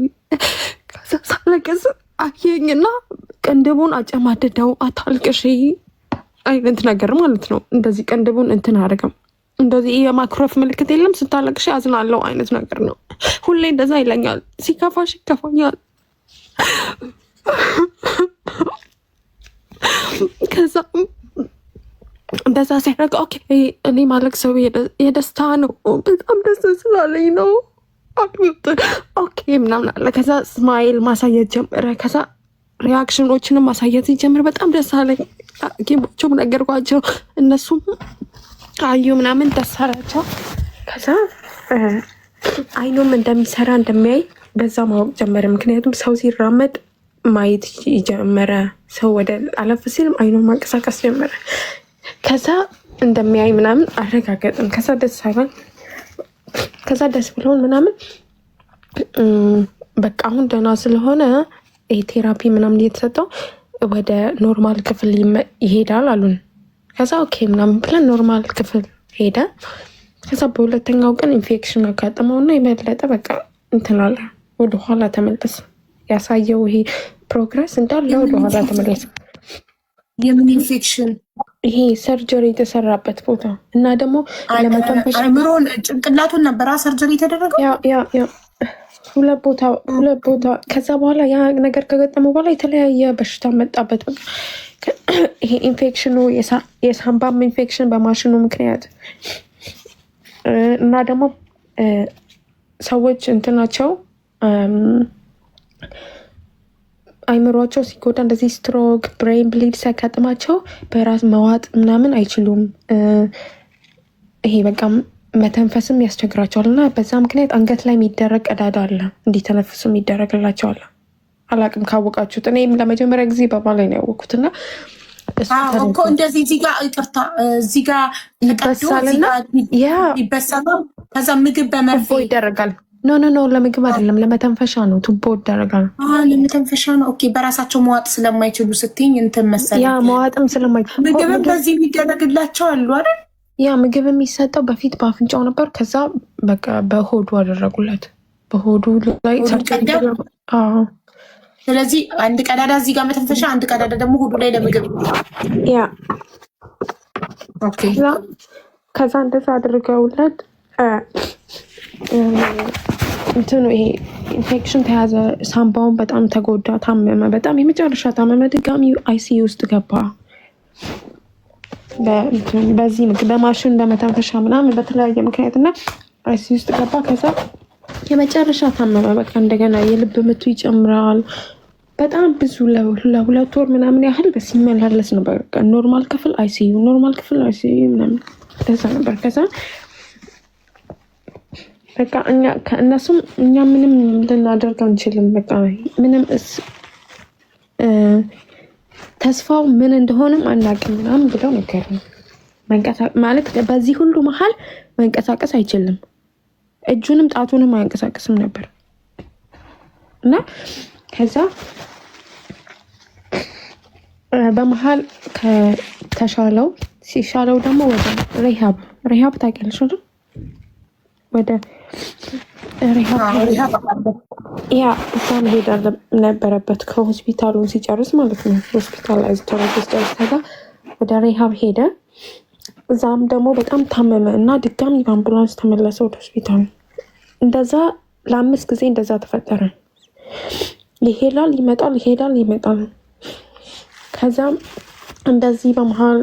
ከዛ ሳለቀስ አየኝና ቅንድቡን አጨማደደው። አታልቅሽ አይነት ነገር ማለት ነው። እንደዚህ ቅንድቡን እንትን አደረገም። እንደዚህ የማኩረፍ ምልክት የለም፣ ስታለቅሽ አዝናለው አይነት ነገር ነው። ሁሌ እንደዛ ይለኛል። ሲከፋሽ ይከፋኛል። ከዛ እንደዛ ሲያደርግ ኦኬ እኔ ማለቅ ሰው የደስታ ነው፣ በጣም ደስ ስላለኝ ነው ኦኬ ምናምን አለ። ከዛ ስማይል ማሳየት ጀመረ። ከዛ ሪያክሽኖችንም ማሳየት ሲጀምር በጣም ደስ አለኝ። ጌሞቹም ነገርኳቸው፣ እነሱም አዩ ምናምን ደስ አላቸው። ከዛ አይኑም እንደሚሰራ እንደሚያይ በዛ ማወቅ ጀመረ። ምክንያቱም ሰው ሲራመድ ማየት ጀመረ። ሰው ወደ አለፍ ሲልም አይኑን ማንቀሳቀስ ጀመረ። ከዛ እንደሚያይ ምናምን አረጋገጥን። ከዛ ደስ አለን። ከዛ ደስ ብሎን ምናምን በቃ አሁን ደህና ስለሆነ ቴራፒ ምናምን እየተሰጠው ወደ ኖርማል ክፍል ይሄዳል አሉን። ከዛ ኦኬ ምናምን ብለን ኖርማል ክፍል ሄደ። ከዛ በሁለተኛው ቀን ኢንፌክሽን አጋጥመውና የበለጠ በቃ እንትናለ ወደኋላ ተመለስ። ያሳየው ይሄ ፕሮግረስ እንዳለ ወደኋላ ተመለስ። የምን ኢንፌክሽን? ይሄ ሰርጀሪ የተሰራበት ቦታ እና ደግሞ ለመተንፈሻ አእምሮን ጭንቅላቱን ነበር ሰርጀሪ የተደረገው። ያ ሁለት ቦታ። ከዛ በኋላ ያ ነገር ከገጠመው በኋላ የተለያየ በሽታ መጣበት። ይሄ ኢንፌክሽኑ የሳምባም ኢንፌክሽን በማሽኑ ምክንያት እና ደግሞ ሰዎች እንትናቸው አይምሯቸው ሲጎዳ እንደዚህ ስትሮክ፣ ብሬን ብሊድ ሲያጋጥማቸው በራስ መዋጥ ምናምን አይችሉም። ይሄ በቃ መተንፈስም ያስቸግራቸዋል እና በዛ ምክንያት አንገት ላይ የሚደረግ ቀዳዳ አለ፣ እንዲተነፍሱ የሚደረግላቸዋል። አላቅም ካወቃችሁት። እኔም ለመጀመሪያ ጊዜ በባላይ ነው ያወቅኩት እና እኮ እንደዚህ እዚህ ጋር ይቅርታ፣ እዚህ ጋር ይበሳልና ይበሳል። ከዛ ምግብ በመርፌ ይደረጋል። ኖ ለምግብ አይደለም፣ ለመተንፈሻ ነው። ቱቦ ይደረጋል። ለመተንፈሻ ነው። ኦኬ። በራሳቸው መዋጥ ስለማይችሉ ስትኝ እንትን መሰለኝ። ያ መዋጥም ስለማይችሉ ምግብም በዚህ የሚደረግላቸው አሉ አይደል? ያ ምግብ የሚሰጠው በፊት በአፍንጫው ነበር። ከዛ በቃ በሆዱ አደረጉለት። በሆዱ ላይ ስለዚህ አንድ ቀዳዳ እዚህ ጋር መተንፈሻ፣ አንድ ቀዳዳ ደግሞ ሆዱ ላይ ለምግብ። ያ ኦኬ። ከዛ እንደዛ አድርገውለት እንትኑ ይሄ ኢንፌክሽን ተያዘ። ሳምባውን በጣም ተጎዳ፣ ታመመ፣ በጣም የመጨረሻ ታመመ። ድጋሚ አይሲዩ ውስጥ ገባ። በዚህ በማሽን በመተንፈሻ ምናምን በተለያየ ምክንያት እና አይሲዩ ውስጥ ገባ። ከዛ የመጨረሻ ታመመ። በቃ እንደገና የልብ ምቱ ይጨምራል። በጣም ብዙ ለሁለት ወር ምናምን ያህል ሲመላለስ ነበር። በቃ ኖርማል ክፍል አይሲዩ፣ ኖርማል ክፍል አይሲዩ ምናምን ከዛ ነበር። ከዛ በቃ ከእነሱም እኛ ምንም ልናደርግ አንችልም። በቃ ምንም ተስፋው ምን እንደሆነም አናውቅም ምናምን ብለው ነገር ማለት በዚህ ሁሉ መሀል መንቀሳቀስ አይችልም። እጁንም ጣቱንም አያንቀሳቀስም ነበር እና ከዛ በመሀል ከተሻለው ሲሻለው ደግሞ ወደ ሪሃብ ታውቂያለሽ አይደል? ወደ ሪሃብ ያ እዛ መሄድ ነበረበት ከሆስፒታሉን ሲጨርስ ማለት ነው። ሆስፒታላይዝ ተደርጎ ሲጨርስ ከዛ ወደ ሪሃብ ሄደ። እዛም ደግሞ በጣም ታመመ እና ድጋሚ በአምቡላንስ ተመለሰ ወደ ሆስፒታል። እንደዛ ለ5 ጊዜ እንደዛ ተፈጠረ። ይሄዳል ይመጣል፣ ይሄዳል ይመጣል። ከዛም እንደዚህ በመሀል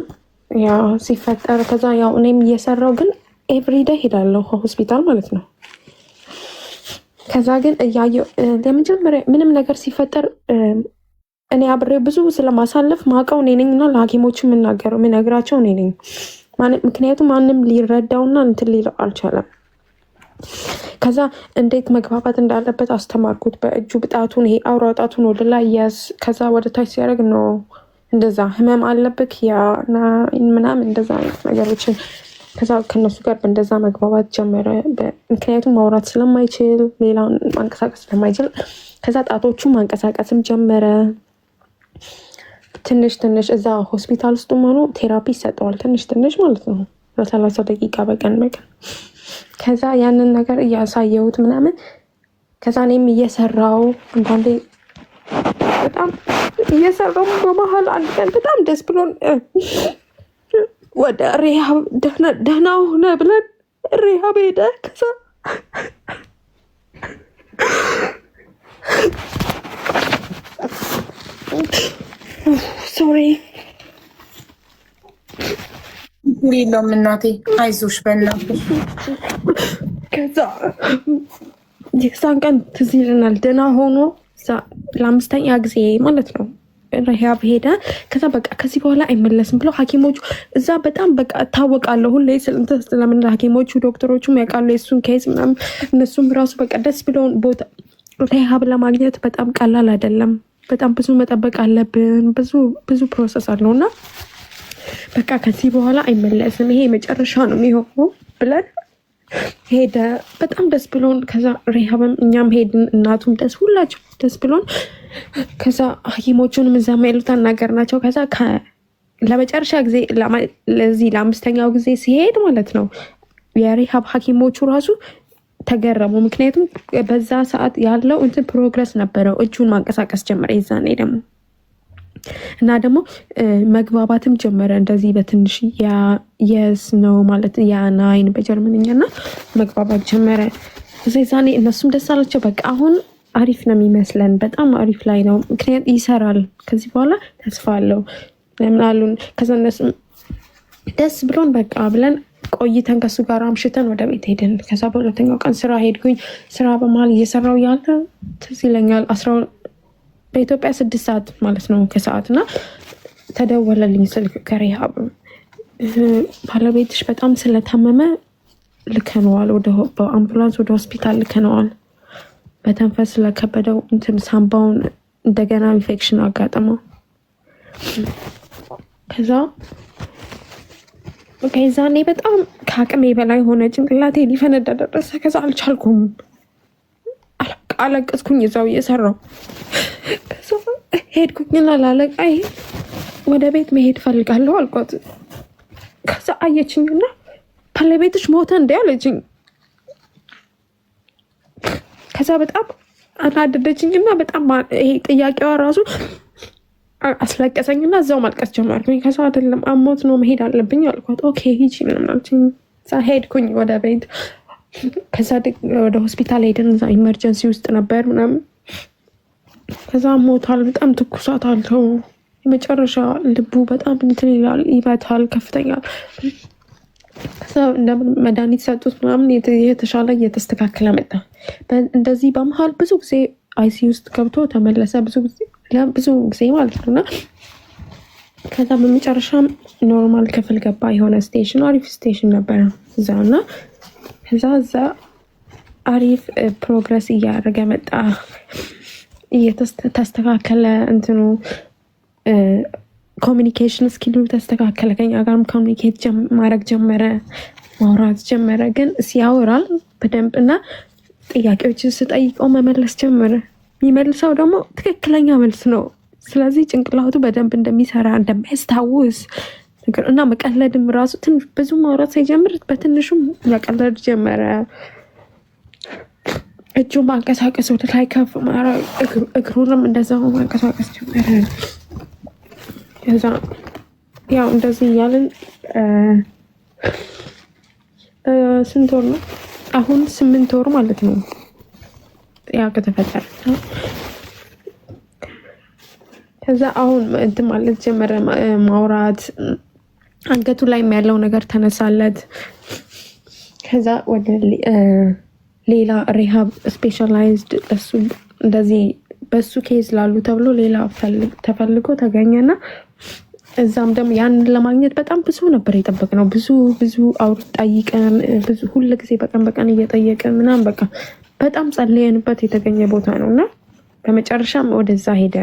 ያ ሲፈጠር ከዛ ያው እኔም እየሰራው ግን ኤቭሪዴይ ሄዳለሁ ሆስፒታል ማለት ነው። ከዛ ግን እያየው ለመጀመሪያ ምንም ነገር ሲፈጠር እኔ አብሬው ብዙ ስለማሳለፍ ማውቀው እኔ ነኝ እና ለሐኪሞቹ የምነግራቸው እኔ ነኝ። ምክንያቱም ማንም ሊረዳውና እንትን ሊለው አልቻለም። ከዛ እንዴት መግባባት እንዳለበት አስተማርኩት። በእጁ ብጣቱን ይሄ አውራ ጣቱን ወደ ላይ ያዝ፣ ከዛ ወደ ታች ሲያደርግ ነው እንደዛ ህመም አለብክ ያ ምናምን እንደዛ አይነት ነገሮችን። ከዛ ከነሱ ጋር እንደዛ መግባባት ጀመረ። ምክንያቱም ማውራት ስለማይችል ሌላውን ማንቀሳቀስ ስለማይችል ከዛ ጣቶቹ ማንቀሳቀስም ጀመረ። ትንሽ ትንሽ እዛ ሆስፒታል ውስጥ ሆኖ ቴራፒ ይሰጠዋል። ትንሽ ትንሽ ማለት ነው ለ30 ደቂቃ በቀን። ከዛ ያንን ነገር እያሳየሁት ምናምን ከዛ እኔም እየሰራው አንዳንዴ በጣም እየሰራው በመሀል አንድ ቀን በጣም ደስ ብሎን ወደ ሪሃብ ደህና ሆነ ብለን ሪሃብ ሄደ። ከዛ ሶሪ የለውም እናቴ አይዞሽ በእናትሽ። ከዛ የዛን ቀን ትዝ ይለናል ደህና ሆኖ ለ5ኛ ጊዜ ማለት ነው ሪሃብ ሄደ። ከዛ በቃ ከዚህ በኋላ አይመለስም ብለው ሐኪሞቹ እዛ በጣም በቃ እታወቃለሁ ሁሌ ስለምን ሐኪሞቹ ዶክተሮቹም ያውቃሉ የሱን ኬዝ ምናምን። እነሱም ራሱ በቃ ደስ ብለውን ቦታ ሪሃብ ለማግኘት በጣም ቀላል አይደለም። በጣም ብዙ መጠበቅ አለብን። ብዙ ፕሮሰስ አለው እና በቃ ከዚህ በኋላ አይመለስም ይሄ መጨረሻ ነው የሚሆነው ብለን ሄደ። በጣም ደስ ብሎን ከዛ ሪሃብም እኛም ሄድን። እናቱም ሁላቸው ደስ ብሎን ከዛ ሐኪሞቹንም እዛ ያሉት አናገርናቸው። ከዛ ለመጨረሻ ጊዜ ለዚህ ለ5ኛው ጊዜ ሲሄድ ማለት ነው የሪሃብ ሐኪሞቹ ራሱ ተገረሙ። ምክንያቱም በዛ ሰዓት ያለው እንትን ፕሮግረስ ነበረው። እጁን ማንቀሳቀስ ጀመረ የዛኔ ደግሞ እና ደግሞ መግባባትም ጀመረ። እንደዚህ በትንሽ የስ ነው ማለት ያናይን በጀርመንኛ እና መግባባት ጀመረ። ዛኔ እነሱም ደስ አላቸው። በቃ አሁን አሪፍ ነው የሚመስለን፣ በጣም አሪፍ ላይ ነው። ምክንያት ይሰራል፣ ከዚህ በኋላ ተስፋ አለው ለምን አሉን። ከዛ እነሱም ደስ ብሎን በቃ ብለን ቆይተን ከሱ ጋር አምሽተን ወደ ቤት ሄድን። ከዛ በሁለተኛው ቀን ስራ ሄድኩኝ። ስራ በመሀል እየሰራው ያለ ትዝ ይለኛል በኢትዮጵያ 6 ሰዓት ማለት ነው ከሰዓት እና ተደወለልኝ ስልክ ከሪሃብ ባለቤትሽ በጣም ስለታመመ ልከነዋል፣ በአምቡላንስ ወደ ሆስፒታል ልከነዋል። በተንፈስ ስለከበደው እንትን ሳምባውን እንደገና ኢንፌክሽን አጋጠመው። ከዛ ዛኔ በጣም ከአቅሜ በላይ ሆነ። ጭንቅላቴ ሊፈነዳ ደረሰ። ከዛ አልቻልኩም፣ አለቀስኩኝ እዛው እየሰራው። ከዛ ሄድኩኝና ላለቃዬ ወደ ቤት መሄድ ፈልጋለሁ አልኳት። ከዛ አየችኝና ባለቤትሽ ሞተ እንዴ አለችኝ። ከዛ በጣም አናደደችኝና በጣም ይሄ ጥያቄዋ ራሱ አስለቀሰኝና እዛው ማልቀስ ጀመርኩኝ። ከዛ አይደለም አሞት ነው መሄድ አለብኝ አልኳት። ኦኬ ሂጂ ምናምን አለችኝ። ከዛ ሄድኩኝ ወደ ቤት። ከዛ ወደ ሆስፒታል ሄደን እዛ ኢመርጀንሲ ውስጥ ነበር ምናምን። ከዛ ሞታል። በጣም ትኩሳት አለው። የመጨረሻ ልቡ በጣም እንትን ይላል፣ ይመታል ከፍተኛ። ከዛ እንደምን መድኃኒት ሰጡት ምናምን፣ የተሻለ እየተስተካከለ መጣ። እንደዚህ በመሀል ብዙ ጊዜ አይሲ ውስጥ ገብቶ ተመለሰ። ብዙ ጊዜ ማለት ነው። እና ከዛ በመጨረሻም ኖርማል ክፍል ገባ። የሆነ ስቴሽን አሪፍ ስቴሽን ነበረ እዛ እና ከዛ አሪፍ ፕሮግረስ እያደረገ መጣ። ተስተካከለ እንትኑ ኮሚኒኬሽን ስኪሉ ተስተካከለ። ከኛ ጋርም ኮሚኒኬት ማድረግ ጀመረ፣ ማውራት ጀመረ። ግን ሲያወራል በደንብ እና ጥያቄዎችን ስጠይቀው መመለስ ጀመረ። የሚመልሰው ደግሞ ትክክለኛ መልስ ነው። ስለዚህ ጭንቅላቱ በደንብ እንደሚሰራ እንደሚያስታውስ እና መቀለድም ራሱ ብዙ ማውራት ሳይጀምር በትንሹም መቀለድ ጀመረ። እጁ ማንቀሳቀስ ወደ ላይ ከፍ እግሩንም እንደዛው ማንቀሳቀስ ጀመረ። ከዛ ያው እንደዚህ እያልን ስንት ወር ነው አሁን? 8 ወር ማለት ነው ያው ከተፈጠረ። ከዛ አሁን እንትን ማለት ጀመረ ማውራት፣ አንገቱ ላይ ያለው ነገር ተነሳለት። ከዛ ወደ ሌላ ሪሃብ ስፔሻላይዝድ እሱ እንደዚህ በሱ ኬዝ ላሉ ተብሎ ሌላ ተፈልጎ ተገኘና እዛም ደግሞ ያንን ለማግኘት በጣም ብዙ ነበር የጠበቅነው። ብዙ አውር ጠይቀን ብዙ ሁሉ ጊዜ በቀን እየጠየቀን ምናምን በቃ በጣም ጸልየንበት የተገኘ ቦታ ነው እና በመጨረሻም ወደዛ ሄደ።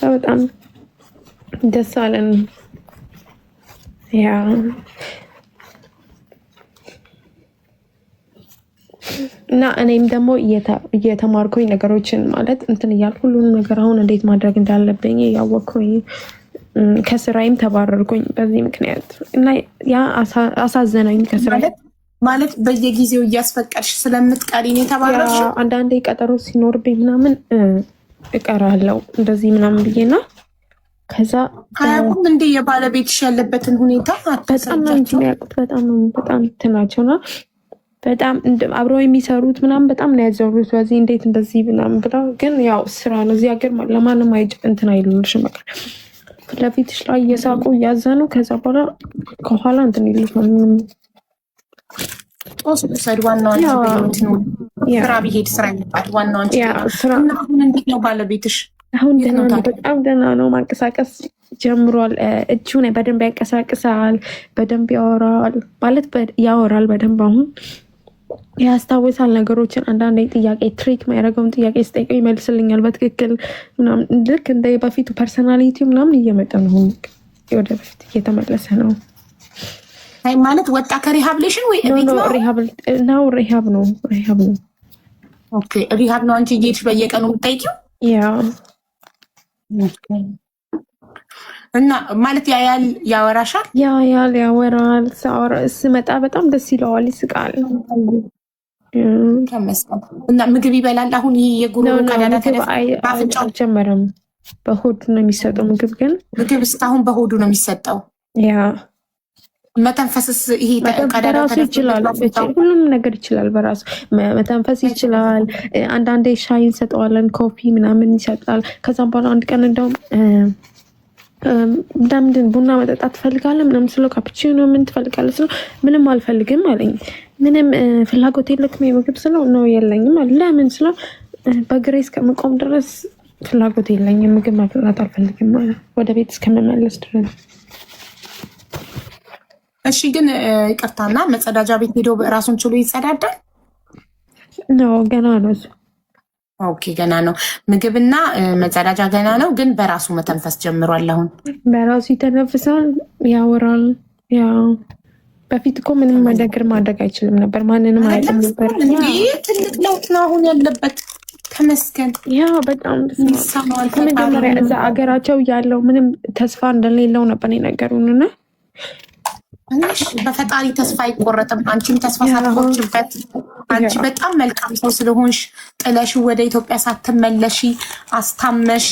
በጣም ደስ አለን። ያ እና እኔም ደግሞ እየተማርኩኝ ነገሮችን ማለት እንትን እያልኩ ሁሉንም ነገር አሁን እንዴት ማድረግ እንዳለብኝ እያወቅኩኝ ከስራዬም ተባረርኩኝ በዚህ ምክንያት እና ያ አሳዘነኝ። ከስራ ማለት በየጊዜው እያስፈቀድሽ ስለምትቀሪ ነው የተባረርሽ? አንዳንዴ ቀጠሮ ሲኖርብኝ ምናምን እቀራለሁ እንደዚህ ምናምን ብዬና ከዛ አያውቁም እንዴ የባለቤትሽ ያለበትን ሁኔታ? በጣም ነው እንጂ ያውቁት። በጣም ትናቸውና በጣም አብረው የሚሰሩት ምናምን በጣም ነው ያዘሩት። በዚህ እንዴት እንደዚህ ምናምን ብለው ግን ያው ስራ ነው እዚህ ሀገር ለማንም እንትን አይሉልሽም። በቃ ለፊትሽ ላይ እየሳቁ እያዘኑ ከዛ በኋላ ከኋላ እንትን ይሉት ነው። ጦስ ሰድ ዋናው ስራ ቢሄድ ስራ ይባል ዋናው አንቺ ስራ። አሁን እንዴት ነው ባለቤትሽ? አሁን ደህና ነው፣ በጣም ደህና ነው። ማንቀሳቀስ ጀምሯል። እጁን በደንብ ያንቀሳቅሳል፣ በደንብ ያወራል ማለት ያወራል በደንብ አሁን ያስታውሳል ነገሮችን። አንዳንድ ጥያቄ ትሪክ የሚያደርገውን ጥያቄ ስጠይቀው ይመልስልኛል በትክክል ምናምን። ልክ እንደ በፊቱ ፐርሰናሊቲ ምናምን እየመጣ ነው፣ ወደ በፊት እየተመለሰ ነው። አይ ማለት ወጣ ከሪሃብሌሽን ወይ ቤት ነው? ሪሃብ ነው። ኦኬ ሪሃብ ነው። አንቺ እየሄድሽ በየቀኑ የምትጠይቂው? ያ እና ማለት ያያል፣ ያወራሻል? ያወራል። ስመጣ በጣም ደስ ይለዋል፣ ይስቃል። ተመስገን። እና ምግብ ይበላል? አሁን ይሄ የጉሮሮ ቀዳዳ አልጀመረም። በሆዱ ነው የሚሰጠው ምግብ። ግን ምግብ እስካሁን በሆዱ ነው የሚሰጠው። ያ መተንፈስስ ይሄ በራሱ ይችላል፣ ሁሉም ነገር ይችላል በራሱ መተንፈስ ይችላል። አንዳንዴ ሻይ እንሰጠዋለን፣ ኮፊ ምናምን ይሰጣል። ከዛም በኋላ አንድ ቀን እንደውም ምንድን ቡና መጠጣት ትፈልጋለህ ምናምን ስለው ካፕቺኖ ምን ትፈልጋለህ ስለው ምንም አልፈልግም አለኝ። ምንም ፍላጎት የለክም የምግብ ስለው ነው የለኝም አለ። ለምን ስለው በግሬ እስከምቆም ድረስ ፍላጎት የለኝም፣ ምግብ ማፍላት አልፈልግም ማለት ወደ ቤት እስከምመለስ ድረስ። እሺ ግን ይቅርታና መጸዳጃ ቤት ሄዶ ራሱን ችሎ ይጸዳዳል? ነው ገና ነው እሱ። ኦኬ ገና ነው። ምግብና መጸዳጃ ገና ነው፣ ግን በራሱ መተንፈስ ጀምሯል። አሁን በራሱ ይተነፍሳል፣ ያወራል። ያው በፊት እኮ ምንም ነገር ማድረግ አይችልም ነበር፣ ማንንም አይልም ነበር። ትልቅ ለውጥ ነው አሁን ያለበት። ተመስገን። ያ በጣም ከመጀመሪያ እዛ አገራቸው ያለው ምንም ተስፋ እንደሌለው ነበር የነገሩንና በፈጣሪ ተስፋ አይቆረጥም። አንቺም ተስፋ ሳትቆርጭበት አንቺ በጣም መልካም ሰው ስለሆንሽ ጥለሽ ወደ ኢትዮጵያ ሳትመለሺ አስታመሽ፣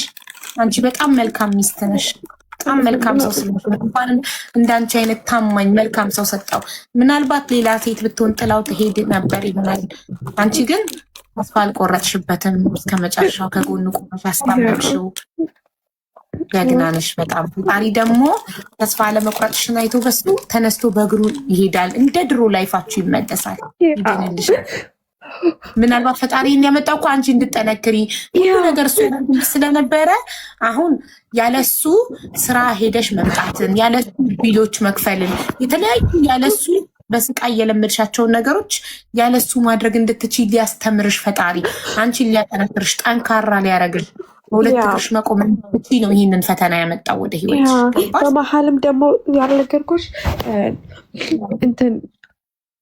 አንቺ በጣም መልካም ሚስት ነሽ። በጣም መልካም ሰው ስለሆንሽ እንኳንም እንዳንቺ አይነት ታማኝ መልካም ሰው ሰጠው። ምናልባት ሌላ ሴት ብትሆን ጥላው ትሄድ ነበር ይሆናል። አንቺ ግን ተስፋ አልቆረጥሽበትም። እስከ መጨረሻው ከጎኑ ቆመሽ አስታመምሽው። ጀግና ነሽ በጣም። ፈጣሪ ደግሞ ተስፋ አለመቁረጥሽን አይቶ በሱ ተነስቶ በእግሩ ይሄዳል። እንደ ድሮ ላይፋችሁ ይመለሳል፣ ይድንልሻል። ምናልባት ፈጣሪ ያመጣው እኮ አንቺ እንድጠነክሪ ሁሉ ነገር እሱ ስለነበረ አሁን ያለሱ ስራ ሄደሽ መምጣትን፣ ያለሱ ቢሎች መክፈልን፣ የተለያዩ ያለሱ በስቃይ የለመድሻቸውን ነገሮች ያለሱ ማድረግ እንድትችይ ሊያስተምርሽ ፈጣሪ አንቺን ሊያጠነክርሽ ጠንካራ ሊያረግሽ በሁለት እግርሽ መቆም እንድትችይ ነው ይህንን ፈተና ያመጣው ወደ ህይወት። በመሀልም ደግሞ ያልነገርኩሽ እንትን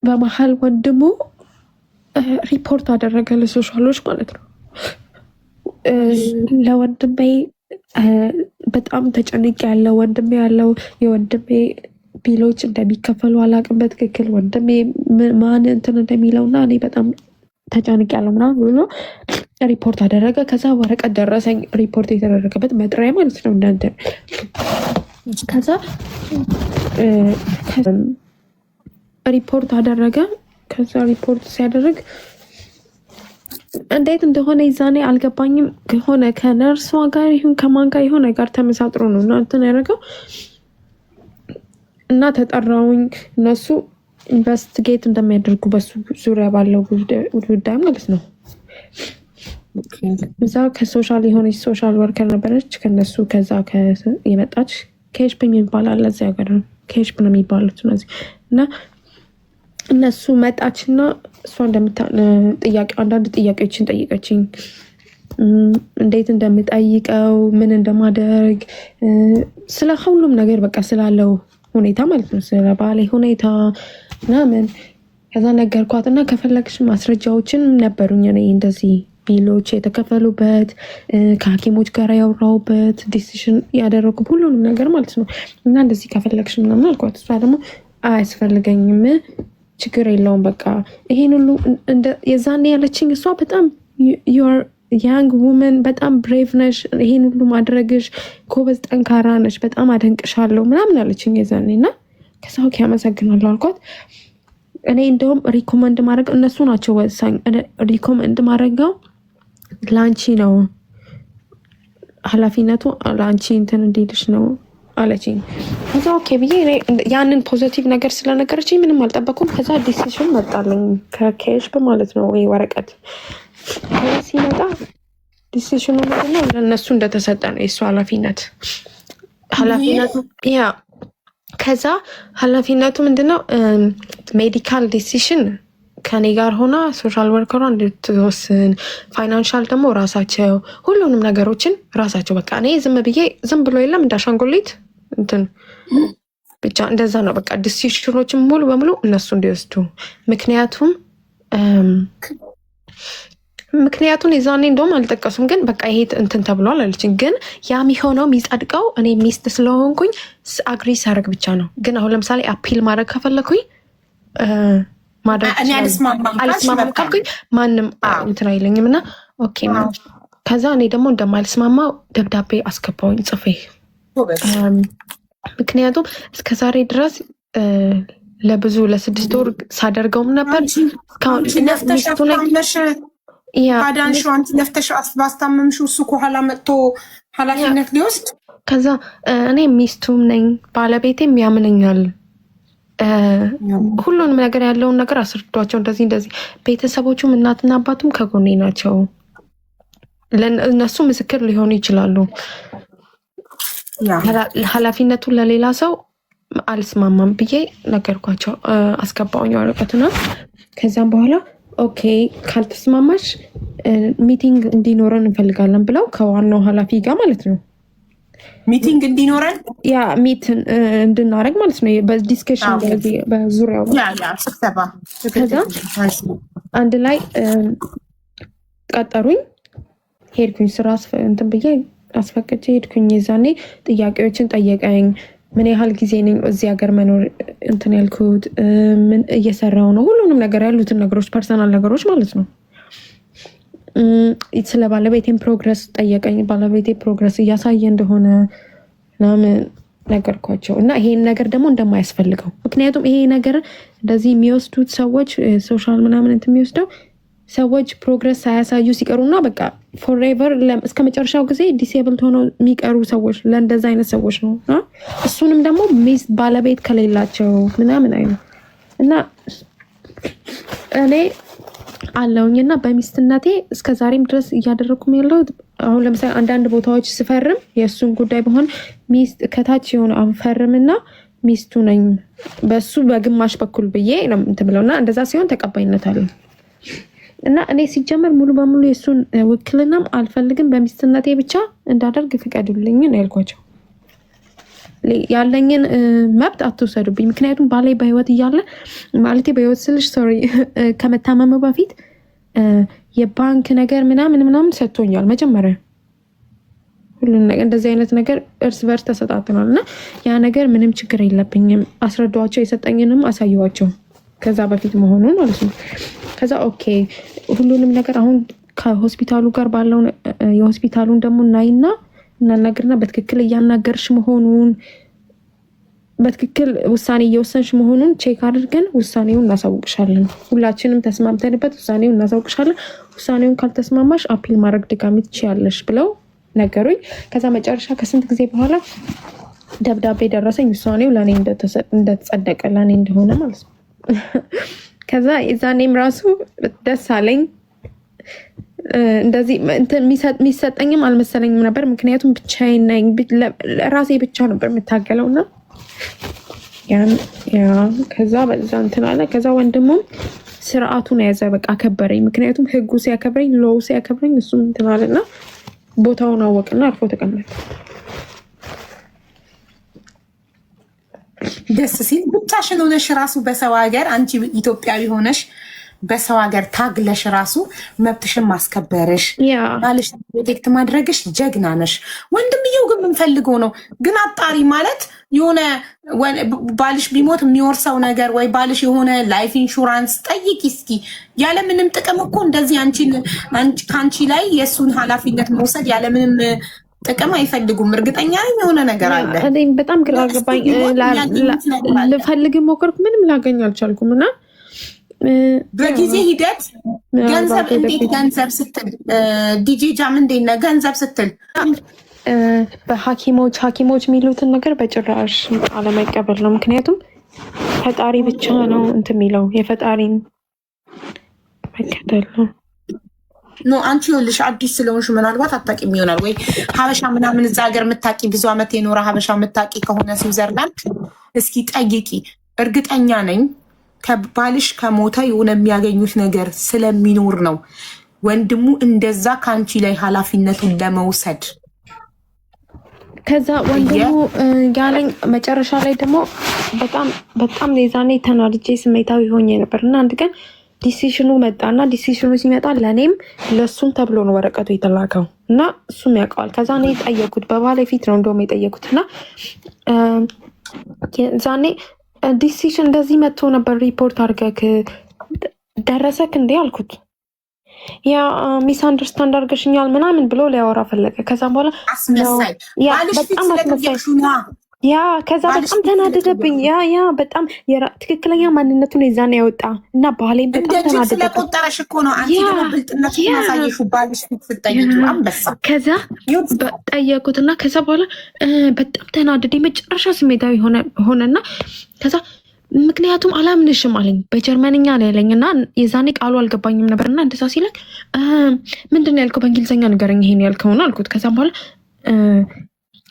በመሀል ወንድሙ ሪፖርት አደረገ ለሶሻሎች ማለት ነው። ለወንድሜ በጣም ተጨንቅ ያለው ወንድሜ ያለው የወንድሜ ቢሎች እንደሚከፈሉ አላውቅም በትክክል ወንድሜ ማን እንትን እንደሚለውና እኔ በጣም ተጨንቅ ያለው ምናምን ብሎ ሪፖርት አደረገ። ከዛ ወረቀት ደረሰኝ፣ ሪፖርት የተደረገበት መጥሪያ ማለት ነው። እናንተ ከዛ ሪፖርት አደረገ። ከዛ ሪፖርት ሲያደርግ እንዴት እንደሆነ ይዛኔ አልገባኝም። ከሆነ ከነርሷ ጋር ይሁን ከማን ጋር የሆነ ጋር ተመሳጥሮ ነው እና እንትን ያደረገው እና ተጠራውኝ። እነሱ ኢንቨስቲጌት እንደሚያደርጉ በሱ ዙሪያ ባለው ጉዳይ ማለት ነው። እዛ ከሶሻል የሆነች ሶሻል ወርከር ነበረች ከነሱ ከዛ የመጣች ኬሽፕ የሚባል አለ እዚያ ሀገር ኬሽፕ ነው የሚባሉት እነዚህ እና እነሱ መጣችና እሷ አንዳንድ ጥያቄዎችን ጠይቀችኝ። እንዴት እንደምጠይቀው ምን እንደማደርግ ስለ ሁሉም ነገር በቃ ስላለው ሁኔታ ማለት ነው፣ ስለ ባሌ ሁኔታ ምናምን። ከዛ ነገርኳት እና ከፈለግሽ ማስረጃዎችን ነበሩኝ እኔ እንደዚህ ቢሎች የተከፈሉበት ከሐኪሞች ጋር ያወራሁበት ዲሲሽን ያደረጉ ሁሉንም ነገር ማለት ነው እና እንደዚህ ከፈለግሽ ምናምን አልኳት። እሷ ደግሞ አያስፈልገኝም ችግር የለውም በቃ ይሄን ሁሉ የዛኔ ያለችኝ እሷ በጣም ያንግ ውመን በጣም ብሬቭ ነሽ፣ ይሄን ሁሉ ማድረግሽ ጎበዝ ጠንካራ ነሽ፣ በጣም አደንቅሻለሁ ምናምን አለችኝ የዛኔ እና ከዛ ኦኬ አመሰግናለሁ አልኳት። እኔ እንደውም ሪኮመንድ ማድረግ እነሱ ናቸው ወሳኝ። ሪኮመንድ ማድረገው ለአንቺ ነው ኃላፊነቱ ለአንቺ እንትን እንዲልሽ ነው አለችኝ። ከዛ ኦኬ ብዬ ያንን ፖዚቲቭ ነገር ስለነገረችኝ ምንም አልጠበኩም። ከዛ ዲሲሽን መጣልኝ ከኬሽ በማለት ነው ወይ ወረቀት ሲመጣ ዲሲሽኑ ምንድነው ለእነሱ እንደተሰጠ ነው የእሱ ኃላፊነቱ ያ ከዛ ኃላፊነቱ ምንድነው ሜዲካል ዲሲሽን ከኔ ጋር ሆና ሶሻል ወርከሯ እንድትወስን፣ ፋይናንሻል ደግሞ ራሳቸው ሁሉንም ነገሮችን ራሳቸው በቃ እኔ ዝም ብሎ የለም እንዳሻንጉሊት እንትን ብቻ እንደዛ ነው በቃ ዲሲሽኖችን ሙሉ በሙሉ እነሱ እንዲወስዱ። ምክንያቱን የዛኔ እንደውም አልጠቀሱም፣ ግን በቃ ይሄ እንትን ተብሏል አለችኝ። ግን ያ የሚሆነው የሚጸድቀው እኔ ሚስት ስለሆንኩኝ አግሪ ሳረግ ብቻ ነው። ግን አሁን ለምሳሌ አፒል ማድረግ ከፈለኩኝ አልስማማም ካልኩኝ ማንም እንትን አይለኝም እና ኦኬ። ከዛ እኔ ደግሞ እንደማልስማማው ደብዳቤ አስገባውኝ ጽፌ። ምክንያቱም እስከዛሬ ድረስ ለብዙ ለ6 ወር ሳደርገውም ነበር አዳንሹ አንቺ ለፍተሽ ባስታመምሽው እሱ ከኋላ መጥቶ ኃላፊነት ሊወስድ። ከዛ እኔ ሚስቱም ነኝ ባለቤቴም ያምነኛል። ሁሉንም ነገር ያለውን ነገር አስረዷቸው። እንደዚህ ቤተሰቦቹም እናትና አባቱም ከጎኔ ናቸው። እነሱ ምስክር ሊሆኑ ይችላሉ። ኃላፊነቱን ለሌላ ሰው አልስማማም ብዬ ነገርኳቸው። አስገባውኝ ወረቀቱና ከዛም በኋላ ኦኬ ካልተስማማሽ ሚቲንግ እንዲኖረን እንፈልጋለን ብለው ከዋናው ኃላፊ ጋር ማለት ነው ሚቲንግ እንዲኖረን ያ ሚት እንድናረግ ማለት ነው በዲስከሽን በዙሪያው ስብሰባ። ከዛ አንድ ላይ ቀጠሩኝ። ሄድኩኝ ስራ እንትን ብዬ አስፈቅጄ ሄድኩኝ። የዛኔ ጥያቄዎችን ጠየቀኝ። ምን ያህል ጊዜ ነኝ እዚህ ሀገር መኖር እንትን ያልኩት፣ ምን እየሰራው ነው፣ ሁሉንም ነገር ያሉትን ነገሮች ፐርሰናል ነገሮች ማለት ነው። ስለ ባለቤቴን ፕሮግረስ ጠየቀኝ። ባለቤቴ ፕሮግረስ እያሳየ እንደሆነ ምናምን ነገርኳቸው እና ይሄን ነገር ደግሞ እንደማያስፈልገው፣ ምክንያቱም ይሄ ነገር እንደዚህ የሚወስዱት ሰዎች ሶሻል ምናምን እንትን የሚወስደው ሰዎች ፕሮግረስ ሳያሳዩ ሲቀሩና በቃ ፎሬቨር እስከ መጨረሻው ጊዜ ዲሴብልድ ሆነው የሚቀሩ ሰዎች ለእንደዛ አይነት ሰዎች ነው። እሱንም ደግሞ ሚስት ባለቤት ከሌላቸው ምናምን አይነት እና እኔ አለውኝ እና በሚስትነቴ እስከ ዛሬም ድረስ እያደረኩም ያለው አሁን ለምሳሌ አንዳንድ ቦታዎች ስፈርም የእሱን ጉዳይ በሆን ሚስት ከታች የሆነ አንፈርምና ሚስቱ ነኝ በሱ በግማሽ በኩል ብዬ ነው እንትን ብለው እና እንደዛ ሲሆን ተቀባይነት አለ እና እኔ ሲጀመር ሙሉ በሙሉ የእሱን ውክልናም አልፈልግም፣ በሚስትነቴ ብቻ እንዳደርግ ፍቀዱልኝ ነው ያልኳቸው። ያለኝን መብት አትውሰዱብኝ። ምክንያቱም ባሌ በህይወት እያለ ማለት በህይወት ስልሽ ሶሪ ከመታመሙ በፊት የባንክ ነገር ምናምን ሰጥቶኛል። መጀመሪያ ሁሉን ነገር እንደዚህ አይነት ነገር እርስ በርስ ተሰጣጥናል እና ያ ነገር ምንም ችግር የለብኝም አስረዳዋቸው። የሰጠኝንም አሳየዋቸው ከዛ በፊት መሆኑን ማለት ነው። ከዛ ኦኬ ሁሉንም ነገር አሁን ከሆስፒታሉ ጋር ባለው የሆስፒታሉን ደግሞ እናይና እናናገርና በትክክል እያናገርሽ መሆኑን በትክክል ውሳኔ እየወሰንሽ መሆኑን ቼክ አድርገን ውሳኔውን እናሳውቅሻለን። ሁላችንም ተስማምተንበት ውሳኔውን እናሳውቅሻለን። ውሳኔውን ካልተስማማሽ አፒል ማድረግ ድጋሚ ትችያለሽ ብለው ነገሩኝ። ከዛ መጨረሻ ከስንት ጊዜ በኋላ ደብዳቤ ደረሰኝ። ውሳኔው ለእኔ እንደተጸደቀ ለእኔ እንደሆነ ማለት ነው። ከዛ የዛኔም ራሱ ደስ አለኝ። እንደዚህ የሚሰጠኝም አልመሰለኝም ነበር። ምክንያቱም ብቻዬን ነኝ፣ ራሴ ብቻ ነበር የምታገለው እና ከዛ በዛ እንትን አለ። ከዛ ወንድሙም ስርዓቱን ያዘ፣ በቃ አከበረኝ። ምክንያቱም ህጉ ሲያከብረኝ፣ ሎው ሲያከብረኝ እሱም እንትን አለና ቦታውን አወቅና አርፎ ተቀመጠ። ደስ ሲል ብቻሽን ሆነሽ ራሱ በሰው ሀገር አንቺ ኢትዮጵያዊ ሆነሽ በሰው ሀገር ታግለሽ ራሱ መብትሽን ማስከበርሽ ባልሽ ፕሮቴክት ማድረግሽ ጀግና ነሽ። ወንድምየው ግን የምንፈልገው ነው ግን አጣሪ ማለት የሆነ ባልሽ ቢሞት የሚወርሰው ነገር ወይ ባልሽ የሆነ ላይፍ ኢንሹራንስ ጠይቂ እስኪ። ያለምንም ጥቅም እኮ እንደዚህ ከአንቺ ላይ የእሱን ኃላፊነት መውሰድ ያለምንም ጥቅም አይፈልጉም። እርግጠኛ ነኝ የሆነ ነገር አለ። በጣም ግራ ገባኝ። ልፈልግ ሞከርኩ፣ ምንም ላገኝ አልቻልኩም እና በጊዜ ሂደት ገንዘብ እንዴት ገንዘብ ስትል ዲጄ ጃም እንዴት ገንዘብ ስትል ሐኪሞች የሚሉትን ነገር በጭራሽ አለመቀበል ነው። ምክንያቱም ፈጣሪ ብቻ ነው እንትን የሚለው የፈጣሪን መከተል ነው። ኖ አንቺ ይኸውልሽ አዲስ ስለሆንሽ ምናልባት አታውቂም ይሆናል ወይ ሀበሻ ምናምን እዛ ሀገር የምታውቂ ብዙ ዓመት የኖረ ሀበሻ የምታውቂ ከሆነ ስዊዘርላንድ እስኪ ጠይቂ። እርግጠኛ ነኝ ከባልሽ ከሞተ የሆነ የሚያገኙት ነገር ስለሚኖር ነው ወንድሙ እንደዛ ከአንቺ ላይ ኃላፊነቱን ለመውሰድ። ከዛ ወንድሙ ያለኝ መጨረሻ ላይ ደግሞ በጣም የዛኔ ተናድጄ ስሜታዊ ሆኜ ነበር እና አንድ ቀን ዲሲሽኑ መጣና ዲሲሽኑ ሲመጣ ለእኔም ለእሱም ተብሎ ነው ወረቀቱ የተላከው እና እሱም ያውቀዋል። ከዛ እኔ የጠየኩት በባሌ ፊት ነው እንደውም የጠየኩት እና ዛኔ ዲሲሽን እንደዚህ መጥቶ ነበር ሪፖርት አድርገክ ደረሰክ እንዴ አልኩት። ያ ሚስ አንደርስታንድ አድርገሽኛል ምናምን ብሎ ሊያወራ ፈለገ። ከዛም በኋላ በጣም አስመሳይ ከዛ በጣም ተናደደብኝ። በጣም ትክክለኛ ማንነቱን የዛን ያወጣ እና ባህሌን በጣም ተናደደ። ስለቆጠረሽ እኮ ነው አንቺ ደግሞ ብልጥነት ማሳየሹ ባልሽ ፊት ስትጠይቁ አንበሳ። ከዛ ጠየቁት እና ከዛ በኋላ በጣም ተናደደ። የመጨረሻ ስሜታዊ ሆነና ከዛ ምክንያቱም አላምንሽም አለኝ። በጀርመንኛ ነው ያለኝ እና የዛኔ ቃሉ አልገባኝም ነበር እና እንደዛ ሲለኝ ምንድን ነው ያልከው? በእንግሊዝኛ ንገረኝ ይሄን ያልከውን አልኩት። ከዛም በኋላ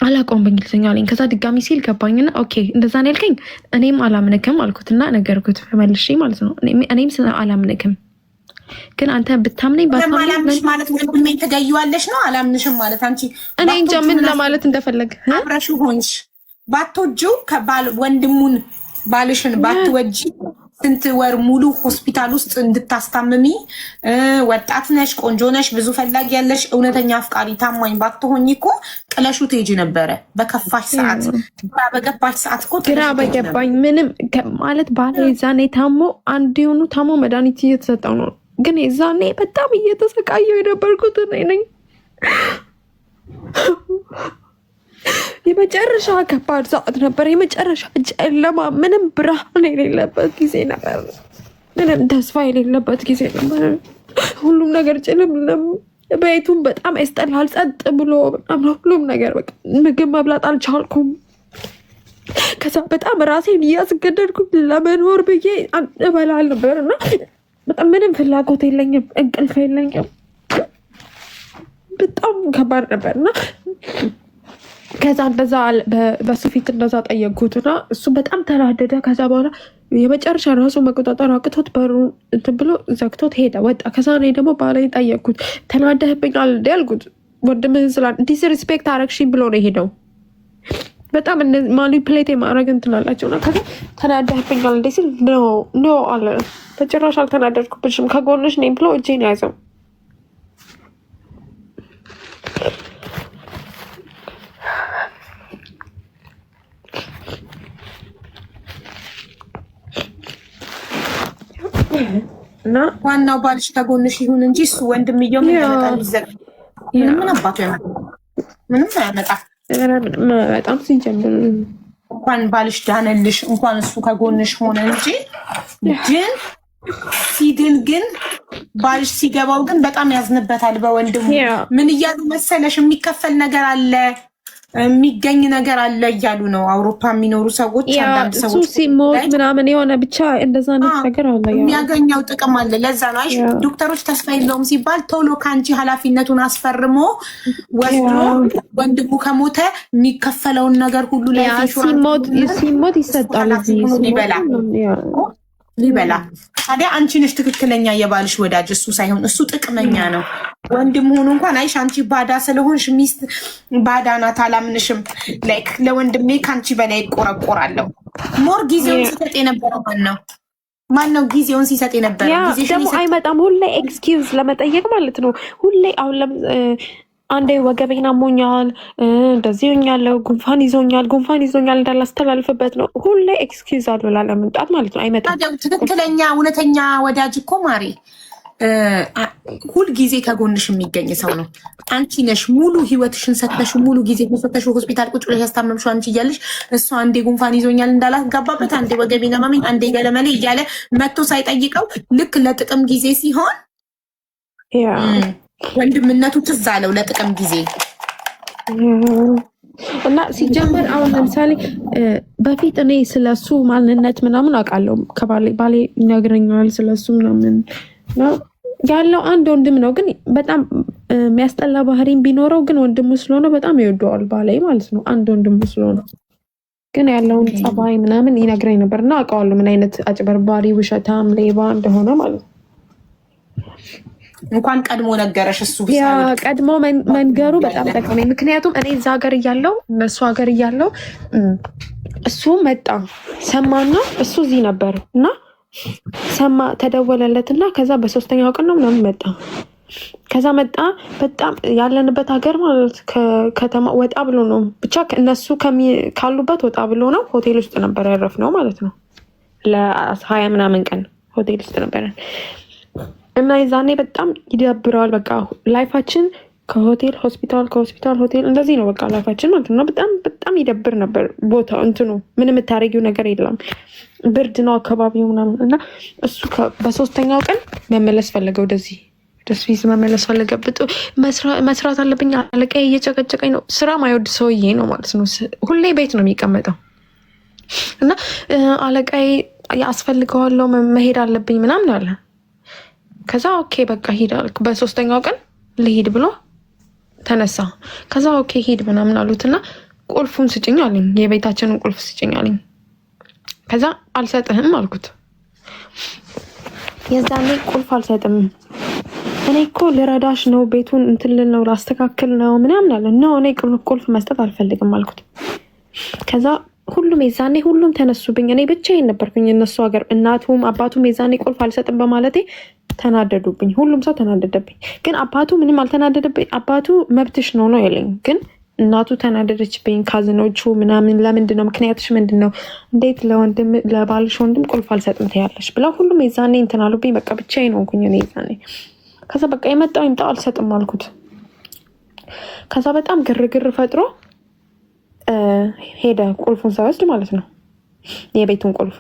አላውቀውም በእንግሊዝኛ አለኝ። ከዛ ድጋሚ ሲል ገባኝና ኦኬ እንደዛ ነው ያልከኝ፣ እኔም አላምንክም አልኩትና ነገርኩት መልሼ ማለት ነው። እኔም አላምንክም ግን አንተ ብታምነኝ ባታምነኝ ማለት ወንድሜ ተገዩዋለሽ ነው። አላምንሽም ማለት አንቺ እኔ እንጃ ምን ለማለት እንደፈለገ አብረሽ ሆንሽ ባትወጂው ከባል ወንድሙን ባልሽን ባትወጂ ስንት ወር ሙሉ ሆስፒታል ውስጥ እንድታስታምሚ ወጣት ነሽ፣ ቆንጆ ነሽ፣ ብዙ ፈላጊ ያለሽ እውነተኛ አፍቃሪ ታማኝ ባትሆኝ እኮ ጥለሹ ትሄጂ ነበረ። በከፋሽ ሰዓት በገባሽ ሰዓት እኮ ግራ በገባኝ ምንም ማለት ባለ ዛኔ ታሞ አንድ የሆኑ ታሞ መድኃኒት እየተሰጠው ነው። ግን ዛኔ በጣም እየተሰቃየው የነበርኩት እኔ ነኝ። የመጨረሻ ከባድ ሰዓት ነበር። የመጨረሻ ጨለማ፣ ምንም ብርሃን የሌለበት ጊዜ ነበር። ምንም ተስፋ የሌለበት ጊዜ ነበር። ሁሉም ነገር ጭልምልም፣ ቤቱም በጣም ያስጠላል። ጸጥ ብሎ በጣም ሁሉም ነገር በቃ ምግብ መብላት አልቻልኩም። ከዛ በጣም ራሴን እያስገደድኩ ለመኖር ብዬ እበላል ነበር እና በጣም ምንም ፍላጎት የለኝም፣ እንቅልፍ የለኝም። በጣም ከባድ ነበር እና ከዛ እንደዛ በሱ ፊት እንደዛ ጠየቅኩትና እሱ በጣም ተናደደ። ከዛ በኋላ የመጨረሻ ራሱ መቆጣጠር አቅቶት በሩ እንትን ብሎ ዘግቶት ሄደ፣ ወጣ። ከዛ እኔ ደግሞ ባለኝ ጠየቅኩት። ተናደህብኛል እንዲ ያልኩት ወንድምህን ስላ ዲስሪስፔክት አረግሽኝ ብሎ ነው የሄደው። በጣም ማኒፕሌት የማድረግ እንትን አላቸውና ከዛ ተናደህብኛል እንዲ ሲል ኖ አለ። በጭራሽ አልተናደድኩብሽም ከጎንሽ ነኝ ብሎ እጄን ያዘው። እና ዋናው ባልሽ ከጎንሽ ይሁን እንጂ እሱ ወንድምየው ምን ያመጣል? ይዘግ ምን አባቱ ያመጣ? ምንም አያመጣ። በጣም ሲጀምር እንኳን ባልሽ ዳነልሽ፣ እንኳን እሱ ከጎንሽ ሆነ እንጂ ግን ሲድን ግን ባልሽ ሲገባው ግን በጣም ያዝንበታል በወንድሙ። ምን እያሉ መሰለሽ የሚከፈል ነገር አለ የሚገኝ ነገር አለ እያሉ ነው አውሮፓ የሚኖሩ ሰዎች። አንዳንድ ሰዎች ሲሞት ምናምን የሆነ ብቻ እንደዛ ነገር አለ የሚያገኘው ጥቅም አለ። ለዛ ነው አይሽ ዶክተሮች ተስፋ የለውም ሲባል ቶሎ ከአንቺ ኃላፊነቱን አስፈርሞ ወስዶ ወንድሙ ከሞተ የሚከፈለውን ነገር ሁሉ ላይ ሲሞት ይሰጣል ሊበላ። ታዲያ አንቺ ነሽ ትክክለኛ የባልሽ ወዳጅ፣ እሱ ሳይሆን። እሱ ጥቅመኛ ነው። ወንድም ሆኖ እንኳን አይሽ አንቺ ባዳ ስለሆንሽ ሚስት ባዳ ናት አላምንሽም። ላይክ ለወንድሜ ከአንቺ በላይ ይቆረቆራለሁ። ሞር ጊዜውን ሲሰጥ የነበረው ማን ነው? ጊዜውን ሲሰጥ የነበረው ደግሞ አይመጣም። ሁሌ ኤክስኪውዝ ለመጠየቅ ማለት ነው። ሁሌ አሁን አንዴ ወገቤን አሞኛል፣ እንደዚህ ሆኛለሁ፣ ጉንፋን ይዞኛል እንዳላስተላልፍበት ነው። ሁሌ ኤክስኪውዝ አለው ላለመምጣት ማለት ነው። አይመጣም። ትክክለኛ እውነተኛ ወዳጅ እኮ ማሪ ሁል ጊዜ ከጎንሽ የሚገኝ ሰው ነው። አንቺ ነሽ ሙሉ ህይወትሽን ሰተሽ ሙሉ ጊዜ ሰተሽ ሆስፒታል ቁጭ ብለሽ ያስታመምሽው አንቺ እያለሽ እሱ አንዴ ጉንፋን ይዞኛል እንዳላጋባበት፣ አንዴ ወገቤን አመመኝ፣ አንዴ ገለመሌ እያለ መጥቶ ሳይጠይቀው ልክ ለጥቅም ጊዜ ሲሆን ወንድምነቱ ትዝ አለው ለጥቅም ጊዜ። እና ሲጀመር አሁን ለምሳሌ በፊት እኔ ስለሱ ማንነት ምናምን አውቃለሁ። ባሌ ይነግረኛል ስለሱ ምናምን ያለው አንድ ወንድም ነው፣ ግን በጣም የሚያስጠላ ባህሪም ቢኖረው ግን ወንድሙ ስለሆነ በጣም ይወደዋል ባሌ ማለት ነው። አንድ ወንድሙ ስለሆነ ግን ያለውን ጸባይ ምናምን ይነግረኝ ነበር እና አውቀዋለሁ ምን አይነት አጭበርባሪ፣ ውሸታም፣ ሌባ እንደሆነ ማለት ነው። እንኳን ቀድሞ ነገረሽ። እሱ ቀድሞ መንገሩ በጣም ጠቀመኝ። ምክንያቱም እኔ እዛ ሀገር እያለው እነሱ ሀገር እያለው እሱ መጣ ሰማና፣ እሱ እዚህ ነበር እና ሰማ ተደወለለትና ከዛ በሶስተኛው ቀን ነው ምናምን መጣ። ከዛ መጣ በጣም ያለንበት ሀገር ማለት ከተማ ወጣ ብሎ ነው፣ ብቻ እነሱ ካሉበት ወጣ ብሎ ነው። ሆቴል ውስጥ ነበር ያረፍነው ማለት ነው። ለ20 ምናምን ቀን ሆቴል ውስጥ ነበር እና የዛኔ በጣም ይደብረዋል። በቃ ላይፋችን ከሆቴል ሆስፒታል፣ ከሆስፒታል ሆቴል እንደዚህ ነው በቃ ላይፋችን ማለት ነው። በጣም ይደብር ነበር ቦታው። እንትኑ ምን የምታደርጊው ነገር የለም፣ ብርድ ነው አካባቢው ምናምን። እና እሱ በሶስተኛው ቀን መመለስ ፈለገ፣ ወደዚህ ስዊስ መመለስ ፈለገ። መስራት አለብኝ፣ አለቃዬ እየጨቀጨቀኝ ነው። ስራ ማይወድ ሰውዬ ነው ማለት ነው። ሁሌ ቤት ነው የሚቀመጠው እና አለቃዬ ያስፈልገዋለው መሄድ አለብኝ ምናምን አለ። ከዛ ኦኬ በቃ ሂድ አልኩ። በሶስተኛው ቀን ልሂድ ብሎ ተነሳ። ከዛ ኦኬ ሂድ ምናምን አሉትና ቁልፉን ስጭኝ አለኝ፣ የቤታችንን ቁልፍ ስጭኝ አለኝ። ከዛ አልሰጥህም አልኩት። የዛኔ ቁልፍ አልሰጥም፣ እኔ እኮ ልረዳሽ ነው፣ ቤቱን እንትን ልል ነው፣ ላስተካክል ነው ምናምን አለ። ነው እኔ ቁልፍ መስጠት አልፈልግም አልኩት። ከዛ ሁሉም የዛኔ ሁሉም ተነሱብኝ። እኔ ብቻዬን ነበርኩኝ እነሱ ሀገር። እናቱም አባቱም የዛኔ ቁልፍ አልሰጥም በማለቴ ተናደዱብኝ። ሁሉም ሰው ተናደደብኝ። ግን አባቱ ምንም አልተናደደብኝ። አባቱ መብትሽ ነው ያለኝ። ግን እናቱ ተናደደችብኝ። ካዝኖቹ ምናምን ለምንድን ነው ምክንያትሽ ምንድን ነው? እንዴት ለባልሽ ወንድም ቁልፍ አልሰጥም ትያለሽ? ብላ ሁሉም የዛኔ እንትን አሉብኝ። በቃ ብቻዬን ሆንኩኝ እኔ የዛኔ። ከዛ በቃ የመጣው ይምጣ አልሰጥም አልኩት። ከዛ በጣም ግርግር ፈጥሮ ሄደ፣ ቁልፉን ሳይወስድ ማለት ነው፣ የቤቱን ቁልፍ።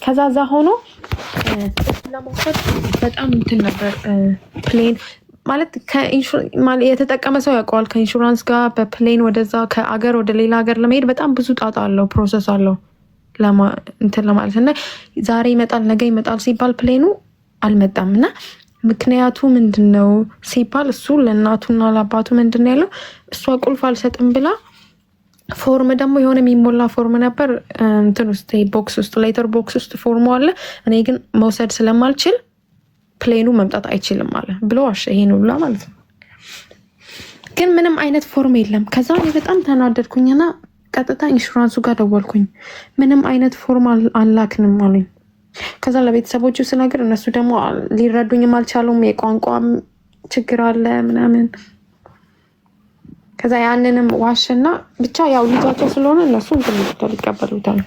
ከዛ እዛ ሆኖ ለመውሰድ በጣም እንትን ነበር። ፕሌን ማለት የተጠቀመ ሰው ያውቀዋል። ከኢንሹራንስ ጋር በፕሌን ወደዛ ከአገር ወደ ሌላ ሀገር ለመሄድ በጣም ብዙ ጣጣ አለው፣ ፕሮሰስ አለው እንትን ለማለት እና ዛሬ ይመጣል ነገ ይመጣል ሲባል ፕሌኑ አልመጣም። እና ምክንያቱ ምንድን ነው ሲባል እሱ ለእናቱና ለአባቱ ምንድን ነው ያለው፣ እሷ ቁልፍ አልሰጥም ብላ ፎርም ደግሞ የሆነ የሚሞላ ፎርም ነበር እንትን ውስጥ ቦክስ ውስጥ ሌተር ቦክስ ውስጥ ፎርሙ አለ። እኔ ግን መውሰድ ስለማልችል ፕሌኑ መምጣት አይችልም አለ ብሎ ዋሸ። ይሄን ሁላ ማለት ነው። ግን ምንም አይነት ፎርም የለም። ከዛ እኔ በጣም ተናደድኩኝና ቀጥታ ኢንሹራንሱ ጋር ደወልኩኝ። ምንም አይነት ፎርም አላክንም አሉኝ። ከዛ ለቤተሰቦቹ ስነግር እነሱ ደግሞ ሊረዱኝም አልቻሉም። የቋንቋም ችግር አለ ምናምን። ከዛ ያንንም ዋሽና ብቻ ያው ልጃቸው ስለሆነ እነሱ እንትን ይቀበሉታል።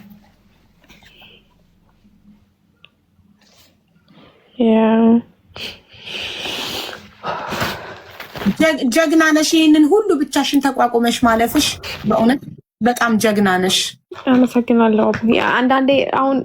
ጀግና ነሽ። ይህንን ሁሉ ብቻሽን ተቋቁመሽ ማለፍሽ በእውነት በጣም ጀግና ነሽ። አመሰግናለሁ። አንዳንዴ አሁን